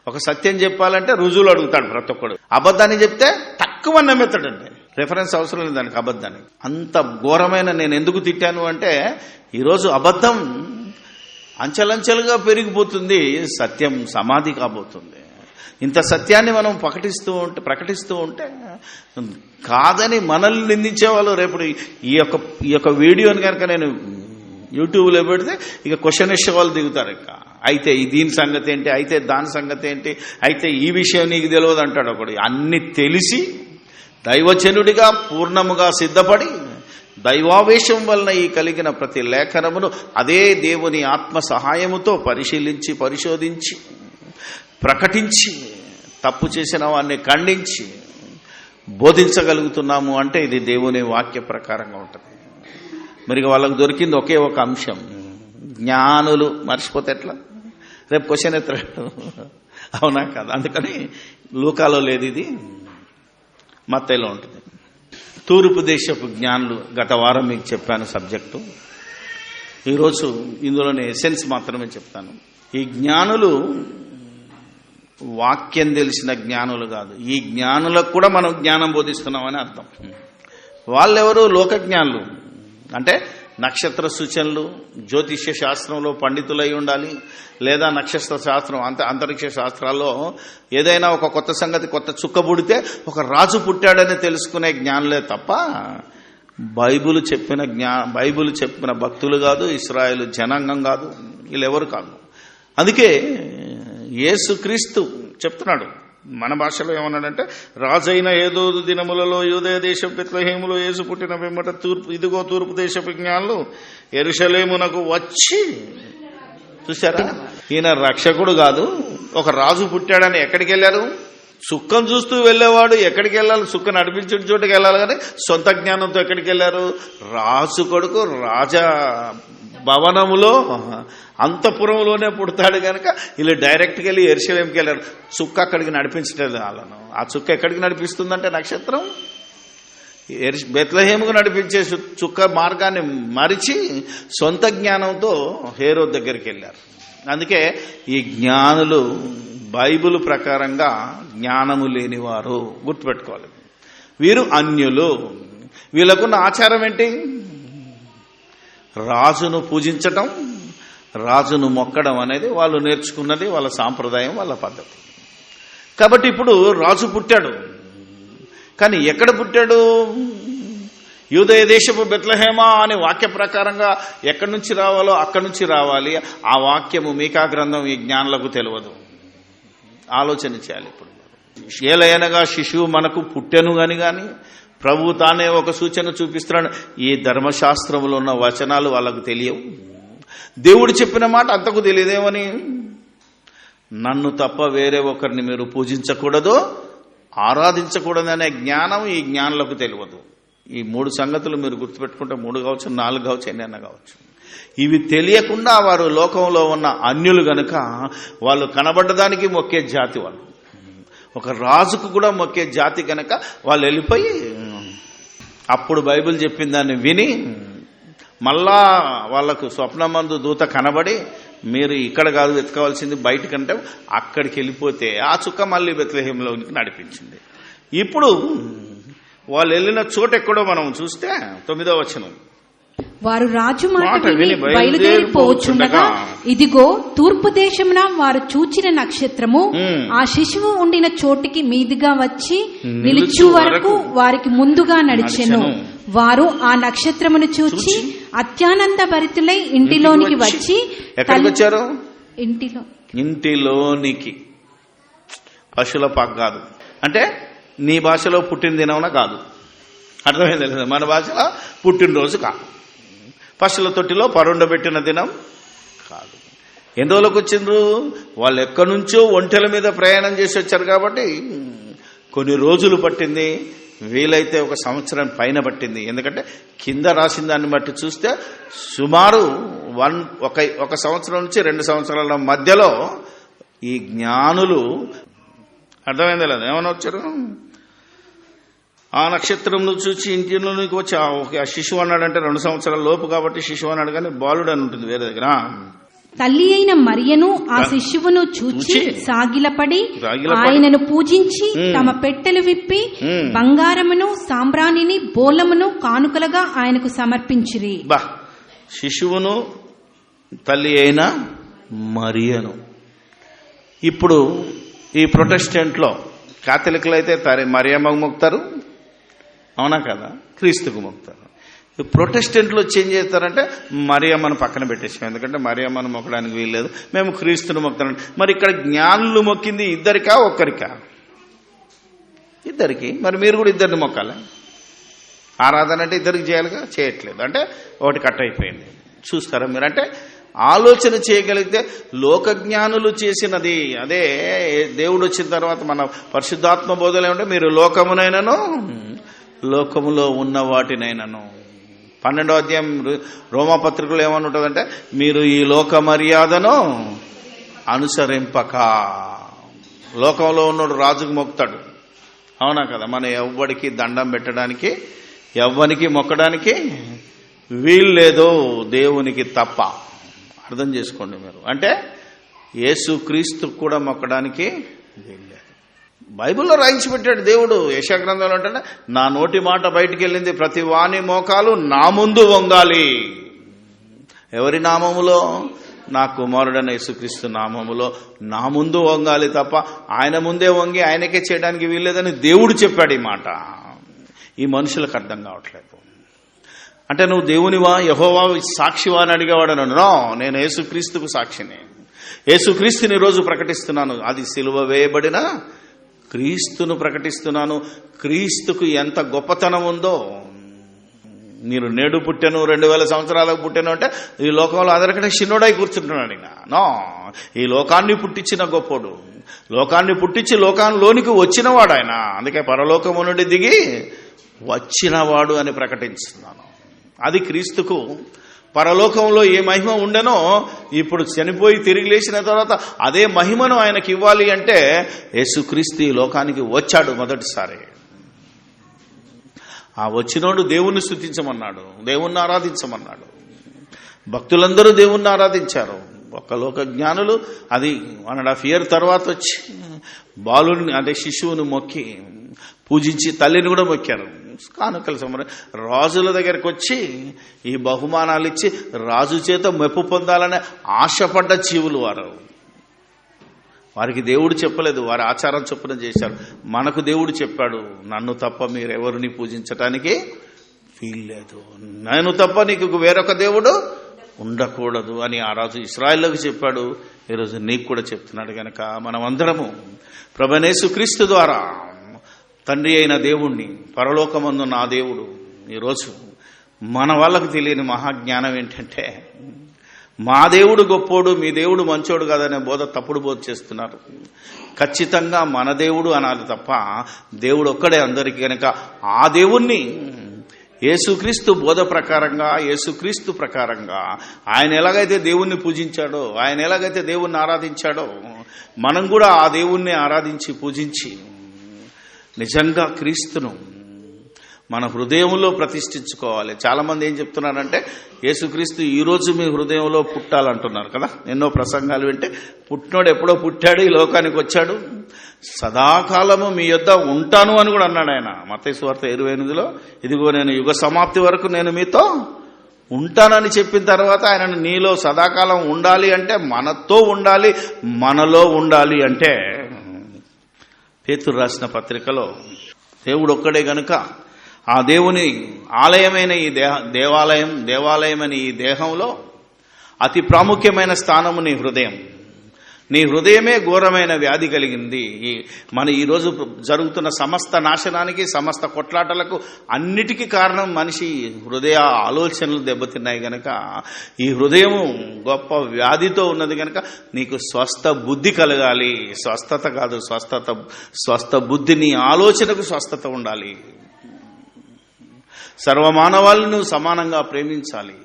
ఒక సత్యం చెప్పాలంటే రుజువులు అడుగుతాడు ప్రతి ఒక్కడు. అబద్ధాన్ని చెప్తే తక్కువ నమ్మెత్తాడండి. రిఫరెన్స్ అవసరం లేదు దానికి, అబద్ధానికి. అంత ఘోరమైన నేను ఎందుకు తిట్టాను అంటే, ఈరోజు అబద్ధం అంచెలంచెలుగా పెరిగిపోతుంది, సత్యం సమాధి కాబోతుంది. ఇంత సత్యాన్ని మనం ప్రకటిస్తూ ఉంటే కాదని మనల్ని నిందించే వాళ్ళు రేపు ఈ యొక్క వీడియోని కనుక నేను యూట్యూబ్లో పెడితే ఇక క్వశ్చన్ ఇచ్చే వాళ్ళు దిగుతారు. ఇక అయితే దీని సంగతి ఏంటి, అయితే దాని సంగతి ఏంటి, అయితే ఈ విషయం నీకు తెలియదు అంటాడు ఒకడు. అన్ని తెలిసి దైవజనుడిగా పూర్ణముగా సిద్ధపడి దైవావేశం వలన ఈ కలిగిన ప్రతి లేఖనమును అదే దేవుని ఆత్మ సహాయముతో పరిశీలించి, పరిశోధించి, ప్రకటించి, తప్పు చేసిన వాడిని ఖండించి, బోధించగలుగుతున్నాము అంటే ఇది దేవుని వాక్య ప్రకారంగా ఉంటుంది. మరి వాళ్ళకు దొరికింది ఒకే ఒక అంశం, జ్ఞానులు. మర్చిపోతే ఎట్లా? రేపు క్వశ్చన్ ఎత్తాడు, అవునా కాదు? అందుకని లూకాలో లేదు, ఇది మత్తయిలో ఉంటుంది. తూర్పు దేశపు జ్ఞానులు గత వారం మీకు చెప్పాను సబ్జెక్టు. ఈరోజు ఇందులోని ఎసెన్స్ మాత్రమే చెప్తాను. ఈ జ్ఞానులు వాక్యం తెలిసిన జ్ఞానులు కాదు, ఈ జ్ఞానులకు కూడా మనం జ్ఞానం బోధిస్తున్నామని అర్థం. వాళ్ళెవరు? లోక జ్ఞానులు. అంటే నక్షత్ర సూచనలు, జ్యోతిష్య శాస్త్రంలో పండితులై ఉండాలి, లేదా నక్షత్ర శాస్త్రం, అంతరిక్ష శాస్త్రాల్లో ఏదైనా ఒక కొత్త సంగతి, కొత్త చుక్క పుడితే ఒక రాజు పుట్టాడని తెలుసుకునే జ్ఞానులే తప్ప బైబిల్ చెప్పిన భక్తులు కాదు, ఇశ్రాయేలు జనాంగం కాదు, వీళ్ళెవరు కాదు. అందుకే యేసుక్రీస్తు చెప్తున్నాడు, మన భాషలో ఏమన్నాడంటే, రాజైన ఏదో దినములలో యూదయ దేశం బెత్లెహేములో యేసు పుట్టిన వెంబట ఇదిగో తూర్పు దేశపు జ్ఞానులు యెరూషలేమునకు వచ్చి. చూసారా, ఈయన రక్షకుడు కాదు, ఒక రాజు పుట్టాడని ఎక్కడికి వెళ్ళారు? సుక్కను చూస్తూ వెళ్ళేవాడు ఎక్కడికి వెళ్ళాలి? సుక్క నడిపించిన చోటుకి వెళ్ళాలి, కానీ సొంత జ్ఞానంతో ఎక్కడికి వెళ్ళారు? రాజు కొడుకు రాజా భవనములో అంతఃపురంలోనే పుడతాడు కనుక వీళ్ళు డైరెక్ట్గా వెళ్ళి యెరూషలేంకి వెళ్ళారు. చుక్క అక్కడికి నడిపించలేదు వాళ్ళను. ఆ చుక్క ఎక్కడికి నడిపిస్తుందంటే నక్షత్రం బెత్లెహేముకు నడిపించే చుక్క మార్గాన్ని మరిచి సొంత జ్ఞానంతో హేరోదు దగ్గరికి వెళ్ళారు. అందుకే ఈ జ్ఞానులు బైబిల్ ప్రకారంగా జ్ఞానము లేనివారు, గుర్తుపెట్టుకోవాలి. వీరు అన్యులు. వీళ్ళకున్న ఆచారం ఏంటి? రాజును పూజించటం, రాజును మొక్కడం అనేది వాళ్ళు నేర్చుకున్నది, వాళ్ళ సాంప్రదాయం, వాళ్ళ పద్ధతి. కాబట్టి ఇప్పుడు రాజు పుట్టాడు, కానీ ఎక్కడ పుట్టాడు? యూదయ దేశపు బెత్లెహేమా అనే వాక్య ప్రకారంగా ఎక్కడి నుంచి రావాలో అక్కడి నుంచి రావాలి. ఆ వాక్యము మీకా గ్రంథం ఈ జ్ఞానులకు తెలియదు. ఆలోచన చేయాలి. ఇప్పుడు ఏలయనగా శిశువు మనకు పుట్టెను కానీ ప్రభు తానే ఒక సూచన చూపిస్తున్నాడు. ఈ ధర్మశాస్త్రంలో ఉన్న వచనాలు వాళ్ళకు తెలియవు. దేవుడు చెప్పిన మాట అంతకు తెలియదేమని, నన్ను తప్ప వేరే ఒకరిని మీరు పూజించకూడదు, ఆరాధించకూడదు అనే జ్ఞానం ఈ జ్ఞానులకు తెలియదు. ఈ 3 సంగతులు మీరు గుర్తుపెట్టుకుంటే 3 కావచ్చు, 4 కావచ్చు, ఎన్నైనా కావచ్చు. ఇవి తెలియకుండా వారు లోకంలో ఉన్న అన్యులు గనుక వాళ్ళు కనబడ్డదానికి మొక్కే జాతి, వాళ్ళు ఒక రాజుకు కూడా మొక్కే జాతి గనక వాళ్ళు వెళ్ళిపోయి అప్పుడు బైబిల్ చెప్పిన దాన్ని విని మళ్ళా వాళ్లకు స్వప్నమందు దూత కనబడి, మీరు ఇక్కడ కాదు వెతకవలసింది బయటకంటే అక్కడికి వెళ్ళిపోతే ఆ చుక్క మళ్ళీ బెత్లెహేములోకి నడిపించింది. ఇప్పుడు వాళ్ళు వెళ్ళిన చోటు ఎక్కడో మనం చూస్తే 9వ వచనం, వారు రాజు మాట విని బయలుదేరిపోవచ్చుండగా ఇదిగో తూర్పు దేశమున వారు చూచిన నక్షత్రము ఆ శిశువు ఉండిన చోటికి మీదుగా వచ్చి నిలుచు వరకు వారికి ముందుగా నడిచెను. వారు ఆ నక్షత్రమును చూచి అత్యానంద భరితులై ఇంటిలోనికి వచ్చి, ఎక్కడికి వచ్చారు? ఇంటిలోనికి. పశువుల పాక కాదు, అంటే నీ భాషలో పుట్టిన దినమున కాదు, అర్థమైంది లేదా? మన భాషలో పుట్టినరోజు కాదు, పశువుల తొట్టిలో పరుండబెట్టిన దినం కాదు. ఎన్ని రోజులకు వచ్చిండ్రు? వాళ్ళు ఎక్కడి నుంచో ఒంటెల మీద ప్రయాణం చేసి వచ్చారు కాబట్టి కొన్ని రోజులు పట్టింది, వీలైతే 1 సంవత్సరం పైన పట్టింది. ఎందుకంటే కింద రాసిన దాన్ని బట్టి చూస్తే సుమారు 1 సంవత్సరం నుంచి 2 సంవత్సరాల మధ్యలో ఈ జ్ఞానులు, అర్థమైందా లేదా? ఏమన్నా వచ్చారు? ఆ నక్షత్రంను చూసి ఇంటిలోనికి వచ్చి ఆ శిశువు అన్నాడంటే 2 సంవత్సరాల లోపు కాబట్టి శిశువు అన్నాడు, కానీ బాలుడు అని ఉంటుంది వేరే దగ్గర. తల్లి అయిన మరియను ఆ శిశువును చూచి సాగిలపడి ఆయనను పూజించి తమ పెట్టెలు విప్పి బంగారమును సాంబ్రాణిని బోలమును కానుకలుగా ఆయనకు సమర్పించిరి. శిశువును, తల్లి అయిన మరియను. ఇప్పుడు ఈ ప్రొటెస్టెంట్లో కాథలిక్లు అయితే మరియమ్మకు మొక్కుతారు, అవునా కదా? క్రీస్తుకు మొక్కుతారు. ప్రొటెస్టెంట్లు వచ్చి ఏం చేస్తారంటే మరియమ్మను పక్కన పెట్టేసాం, ఎందుకంటే మరియమ్మను మొక్కడానికి వీల్లేదు, మేము క్రీస్తును మొక్కుతాం. మరి ఇక్కడ జ్ఞానులు మొక్కింది ఇద్దరికా ఒక్కరికా? ఇద్దరికి. మరి మీరు కూడా ఇద్దరిని మొక్కాలి. ఆరాధన అంటే ఇద్దరికి చేయాలిగా, చేయట్లేదు అంటే ఒకటి కట్ అయిపోయింది. చూస్తారా మీరు? అంటే ఆలోచన చేయగలిగితే లోకజ్ఞానులు చేసినది అదే. దేవుడు వచ్చిన తర్వాత మన పరిశుద్ధాత్మ బోధలు ఏమంటే మీరు లోకమునైనను లోకములో ఉన్న వాటినైనను. 12వ అధ్యాయం రోమాపత్రికలో ఏమని ఉంటుందంటే మీరు ఈ లోక మర్యాదను అనుసరింపక. లోకంలో ఉన్నోడు రాజుకు మొక్కుతాడు, అవునా కదా? మన ఎవ్వడికి దండం పెట్టడానికి ఎవ్వనికి మొక్కడానికి వీల్లేదు, దేవునికి తప్ప. అర్థం చేసుకోండి మీరు. అంటే యేసుక్రీస్తు కూడా మొక్కడానికి వీల్లేదు. బైబిల్లో రాయించి పెట్టాడు దేవుడు. యెషయా గ్రంథంలో అంటే నా నోటి మాట బయటికి వెళ్ళింది, ప్రతి వాని మోకాలు నా ముందు వంగాలి. ఎవరి నామములో? నా కుమారుడైన యేసుక్రీస్తు నామములో నా ముందు వంగాలి తప్ప ఆయన ముందే వంగి ఆయనకే చేయడానికి వీల్లేదని దేవుడు చెప్పాడు. ఈ మాట ఈ మనుషులకు అర్థం కావట్లేదు. అంటే నువ్వు దేవునివా, యెహోవా సాక్షివా అని అడిగేవాడు. నో, నేను యేసుక్రీస్తుకు సాక్షిని. యేసుక్రీస్తుని రోజు ప్రకటిస్తున్నాను. అది సిలువ వేయబడిన క్రీస్తును ప్రకటిస్తున్నాను. క్రీస్తుకు ఎంత గొప్పతనం ఉందో. మీరు నేడు పుట్టాను 2000 సంవత్సరాలకు పుట్టాను అంటే ఈ లోకంలో అందరికంటే చిన్నోడై కూర్చుంటున్నాడు. నో, ఈ లోకాన్ని పుట్టించిన గొప్పోడు, లోకాన్ని పుట్టించి లోకాల్లోనికి వచ్చినవాడు ఆయన. అందుకే పరలోకము నుండి దిగి వచ్చినవాడు అని ప్రకటిస్తున్నాను. అది క్రీస్తుకు పరలోకంలో ఏ మహిమ ఉండనో ఇప్పుడు చనిపోయి తిరిగి లేచిన తర్వాత అదే మహిమను ఆయనకి ఇవ్వాలి అంటే యేసుక్రీస్తు ఈ లోకానికి వచ్చాడు మొదటిసారి. ఆ వచ్చినోడు దేవుణ్ణి స్తుతించమన్నాడు, దేవుణ్ణి ఆరాధించమన్నాడు. భక్తులందరూ దేవుణ్ణి ఆరాధించారు. ఒక్క లోక జ్ఞానులు అది 1.5 years తర్వాత వచ్చి బాలుని అంటే శిశువును మొక్కి పూజించి తల్లిని కూడా మొక్కారు. కానుకల సమరం రాజుల దగ్గరికి వచ్చి ఈ బహుమానాలు ఇచ్చి రాజు చేత మెప్పు పొందాలనే ఆశపడ్డ జీవులు వారు. వారికి దేవుడు చెప్పలేదు, వారి ఆచారం చొప్పున చేశారు. మనకు దేవుడు చెప్పాడు, నన్ను తప్ప మీరెవరిని పూజించటానికి వీల్లేదు, నేను తప్ప నీకు వేరొక దేవుడు ఉండకూడదు అని ఆ రాజు ఇశ్రాయేలుకు చెప్పాడు. ఈరోజు నీకు కూడా చెప్తున్నాడు. కనుక మనమందరము ప్రభువైన యేసుక్రీస్తు ద్వారా తండ్రి అయిన దేవుణ్ణి, పరలోకమందు నా దేవుడు, ఈరోజు మన వాళ్ళకు తెలియని మహాజ్ఞానం ఏంటంటే మా దేవుడు గొప్పోడు, మీ దేవుడు మంచోడు కాదనే బోధ తప్పుడు బోధ చేస్తున్నారు. ఖచ్చితంగా మన దేవుడు అనాలి తప్ప దేవుడు ఒక్కడే అందరికీ. కనుక ఆ దేవుణ్ణి యేసుక్రీస్తు బోధ ప్రకారంగా, యేసుక్రీస్తు ప్రకారంగా ఆయన ఎలాగైతే దేవుణ్ణి పూజించాడో, ఆయన ఎలాగైతే దేవుణ్ణి ఆరాధించాడో మనం కూడా ఆ దేవుణ్ణి ఆరాధించి పూజించి నిజంగా క్రీస్తును మన హృదయంలో ప్రతిష్ఠించుకోవాలి. చాలా మంది ఏం చెప్తున్నారంటే యేసుక్రీస్తు ఈరోజు మీ హృదయంలో పుట్టాలంటున్నారు కదా. ఎన్నో ప్రసంగాలు వింటే పుట్టినోడు ఎప్పుడో పుట్టాడు, ఈ లోకానికి వచ్చాడు, సదాకాలము మీ యొద్ద ఉంటాను అని కూడా అన్నాడు ఆయన. మత్తయి సువార్త 28లో ఇదిగో నేను యుగ సమాప్తి వరకు నేను మీతో ఉంటానని చెప్పిన తర్వాత ఆయన నీలో సదాకాలం ఉండాలి అంటే మనతో ఉండాలి, మనలో ఉండాలి. అంటే పేతురు రాసిన పత్రికలో దేవుడు ఒక్కడే గనుక ఆ దేవుని ఆలయమైన ఈ దేవాలయమైన ఈ దేహంలో అతి ప్రాముఖ్యమైన స్థానము నీ హృదయం. నీ హృదయమే ఘోరమైన వ్యాధి కలిగింది. మన ఈరోజు జరుగుతున్న సమస్త నాశనానికి, సమస్త కొట్లాటలకు అన్నిటికీ కారణం మనిషి హృదయ ఆలోచనలు దెబ్బతిన్నాయి గనక ఈ హృదయము గొప్ప వ్యాధితో ఉన్నది గనక నీకు స్వస్థ బుద్ధి కలగాలి. స్వస్థత కాదు, స్వస్థ బుద్ధి. నీ ఆలోచనకు స్వస్థత ఉండాలి. సర్వమానవాళ్ళను నువ్వు సమానంగా ప్రేమించాలి.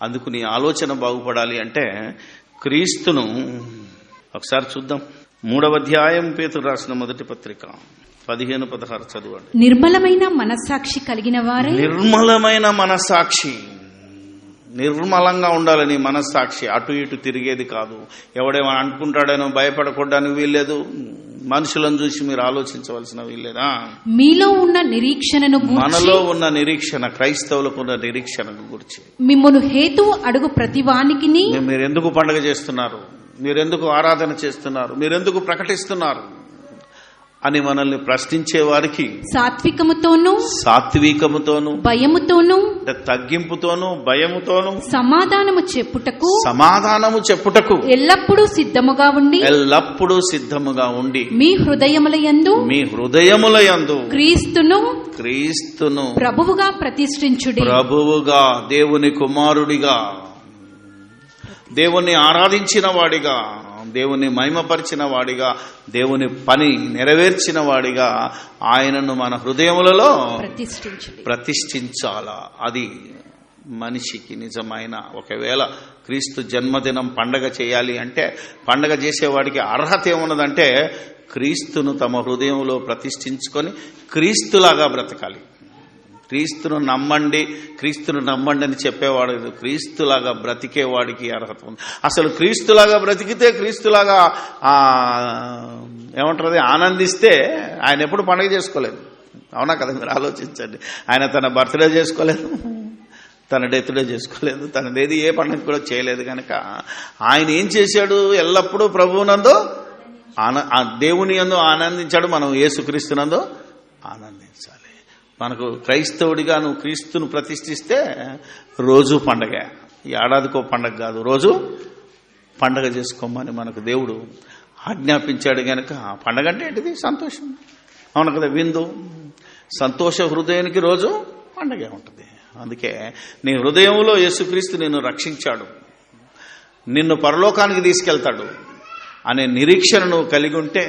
అందుకు నీ ఆలోచన బాగుపడాలి అంటే క్రీస్తును ఒకసారి చూద్దాం. 3వ అధ్యాయం పేతురు రాసిన మొదటి పత్రిక 15-16 చదవండి. నిర్మలమైన మనస్సాక్షి కలిగిన వారే. నిర్మలమైన మనస్సాక్షి, నిర్మలంగా ఉండాలని మనస్సాక్షి. అటు ఇటు తిరిగేది కాదు. ఎవడేమో అనుకుంటాడనో భయపడకూడడానికి వీల్లేదు. మనుషులను చూసి మీరు ఆలోచించవలసిన వీల్లేదా? మీలో ఉన్న నిరీక్షణను, మనలో ఉన్న నిరీక్షణ, క్రైస్తవులకు ఉన్న నిరీక్షణ గురించి మిమ్మును హేతువు అడుగు ప్రతివానికి మీరెందుకు పండుగ చేస్తున్నారు, మీరెందుకు ఆరాధన చేస్తున్నారు, మీరెందుకు ప్రకటిస్తున్నారు అని మనల్ని ప్రశ్నించే వారికి సాత్వికముతోను భయముతోను తగ్గింపుతోను భయముతోను సమాధానము చెప్పుటకు ఎల్లప్పుడూ సిద్ధముగా ఉండి మీ హృదయములయందు క్రీస్తును ప్రభువుగా ప్రతిష్ఠించుడి. ప్రభువుగా, దేవుని కుమారుడిగా దేవుణ్ణి ఆరాధించిన వాడిగా, దేవుని మహిమపరిచిన వాడిగా, దేవుని పని నెరవేర్చిన వాడిగా ఆయనను మన హృదయములలో ప్రతిష్ఠించాలా. అది మనిషికి నిజమైన, ఒకవేళ క్రీస్తు జన్మదినం పండగ చేయాలి అంటే, పండగ చేసేవాడికి అర్హత ఏమున్నదంటే క్రీస్తును తమ హృదయంలో ప్రతిష్ఠించుకొని క్రీస్తులాగా బ్రతకాలి. క్రీస్తును నమ్మండి, క్రీస్తును నమ్మండి అని చెప్పేవాడు, క్రీస్తులాగా బ్రతికేవాడికి అర్హత ఉంది. అసలు క్రీస్తులాగా బ్రతికితే, క్రీస్తులాగా ఏమంటారు ఆనందిస్తే ఆయన ఎప్పుడు పండుగ చేసుకోలేదు. అవునా కదా? మీరు ఆలోచించండి. ఆయన తన బర్త్డే చేసుకోలేదు, తన డెత్ డే చేసుకోలేదు, తనదేది ఏ పండుగ కూడా చేయలేదు. కనుక ఆయన ఏం చేశాడు? ఎల్లప్పుడూ ప్రభువునందు దేవుని యందు ఆనందించాడు. మనం యేసుక్రీస్తునందు ఆనందించాలి. మనకు క్రైస్తవుడిగా నువ్వు క్రీస్తును ప్రతిష్ఠిస్తే రోజు పండగ, ఏడాదికో పండగ కాదు, రోజు పండగ చేసుకోమని మనకు దేవుడు ఆజ్ఞాపించాడు. కనుక పండగ అంటే ఏంటిది? సంతోషం. అవును కదా? విందు, సంతోష హృదయానికి రోజు పండగే ఉంటుంది. అందుకే నీ హృదయంలో యేసుక్రీస్తు నిన్ను రక్షించాడు, నిన్ను పరలోకానికి తీసుకెళ్తాడు అనే నిరీక్షణ నువ్వు కలిగి ఉంటే,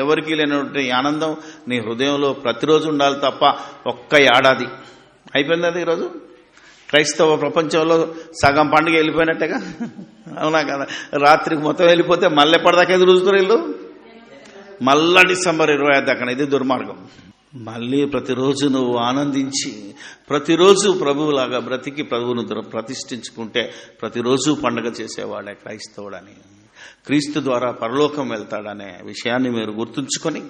ఎవరికి లేనటువంటి ఆనందం నీ హృదయంలో ప్రతిరోజు ఉండాలి తప్ప ఒక్క ఏడాది అయిపోయింది అది ఈరోజు క్రైస్తవ ప్రపంచంలో సగం పండుగ వెళ్ళిపోయినట్టేగా. అవునా కదా? రాత్రికి మొత్తం వెళ్ళిపోతే మళ్ళీ ఎప్పటిదాకా ఎదురు చూస్తారు వీళ్ళు, మళ్ళా డిసెంబర్ 25 దాకా. ఇది దుర్మార్గం. మళ్ళీ ప్రతిరోజు నువ్వు ఆనందించి ప్రతిరోజు ప్రభువులాగా బ్రతికి ప్రభువును ప్రతిష్ఠించుకుంటే ప్రతిరోజు పండుగ చేసేవాడే క్రైస్తవుడని, క్రీస్తు ద్వారా పరలోకం వెళ్తాడనే విషయాన్ని మీరు గుర్తుంచుకొని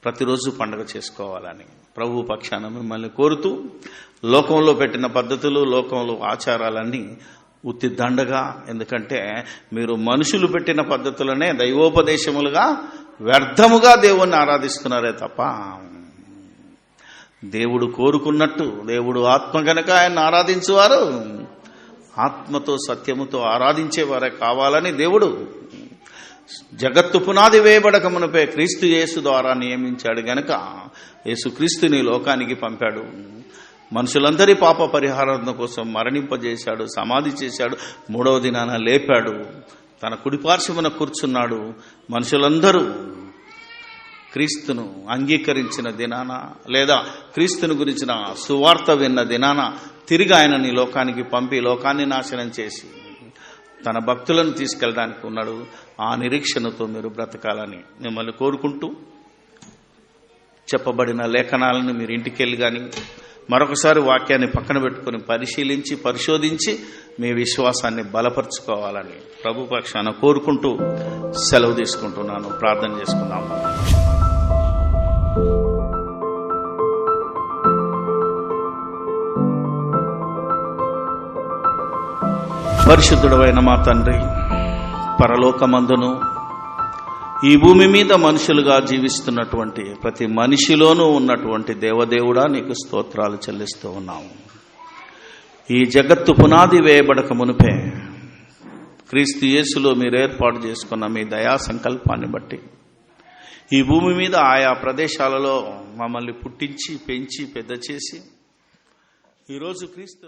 ప్రతిరోజు పండుగ చేసుకోవాలని ప్రభు పక్షాన మిమ్మల్ని కోరుతూ, లోకంలో పెట్టిన పద్ధతులు, లోకంలో ఆచారాలన్నీ ఉత్తి దండగా, ఎందుకంటే మీరు మనుషులు పెట్టిన పద్ధతులనే దైవోపదేశములుగా వ్యర్థముగా దేవుణ్ణి ఆరాధిస్తున్నారే తప్ప, దేవుడు కోరుకున్నట్టు, దేవుడు ఆత్మ గనక ఆయన ఆరాధించువారు ఆత్మతో సత్యముతో ఆరాధించేవారే కావాలని దేవుడు జగత్తు పునాది వేయబడక మునుపే క్రీస్తు యేసు ద్వారా నియమించాడు. గనక యేసుక్రీస్తుని లోకానికి పంపాడు, మనుషులందరి పాప పరిహారం కోసం మరణింపజేశాడు, సమాధి చేశాడు, 3వ దినాన లేపాడు, తన కుడిపార్శ్వమున కూర్చున్నాడు. మనుషులందరూ క్రీస్తును అంగీకరించిన దినాన, లేదా క్రీస్తుని గురించిన సువార్త విన్న దినాన తిరిగి ఆయనని లోకానికి పంపి లోకాన్ని నాశనం చేసి తన భక్తులను తీసుకెళ్ళడానికి ఉన్నాడు. ఆ నిరీక్షణతో మీరు బ్రతకాలని మిమ్మల్ని కోరుకుంటూ, చెప్పబడిన లేఖనాలను మీరు ఇంటికెళ్ళి కానీ మరొకసారి వాక్యాన్ని పక్కన పెట్టుకుని పరిశీలించి పరిశోధించి మీ విశ్వాసాన్ని బలపరుచుకోవాలని ప్రభు పక్షాన కోరుకుంటూ సెలవు తీసుకుంటున్నాను. ప్రార్థన చేసుకుందాం. పరిశుద్ధుడైన మా తండ్రి, పరలోకమందును ఈ భూమి మీద మనుషులుగా జీవిస్తున్నటువంటి ప్రతి మనిషిలోనూ ఉన్నటువంటి దేవదేవుడా నీకు స్తోత్రాలు చెల్లిస్తూ ఉన్నాము. ఈ జగత్తు పునాది వేయబడక మునిపే క్రీస్తు యేసులో మీరు ఏర్పాటు చేసుకున్న మీ దయా సంకల్పాన్ని బట్టి ఈ భూమి మీద ఆయా ప్రదేశాలలో మమ్మల్ని పుట్టించి పెంచి పెద్ద చేసి ఈరోజు క్రీస్తు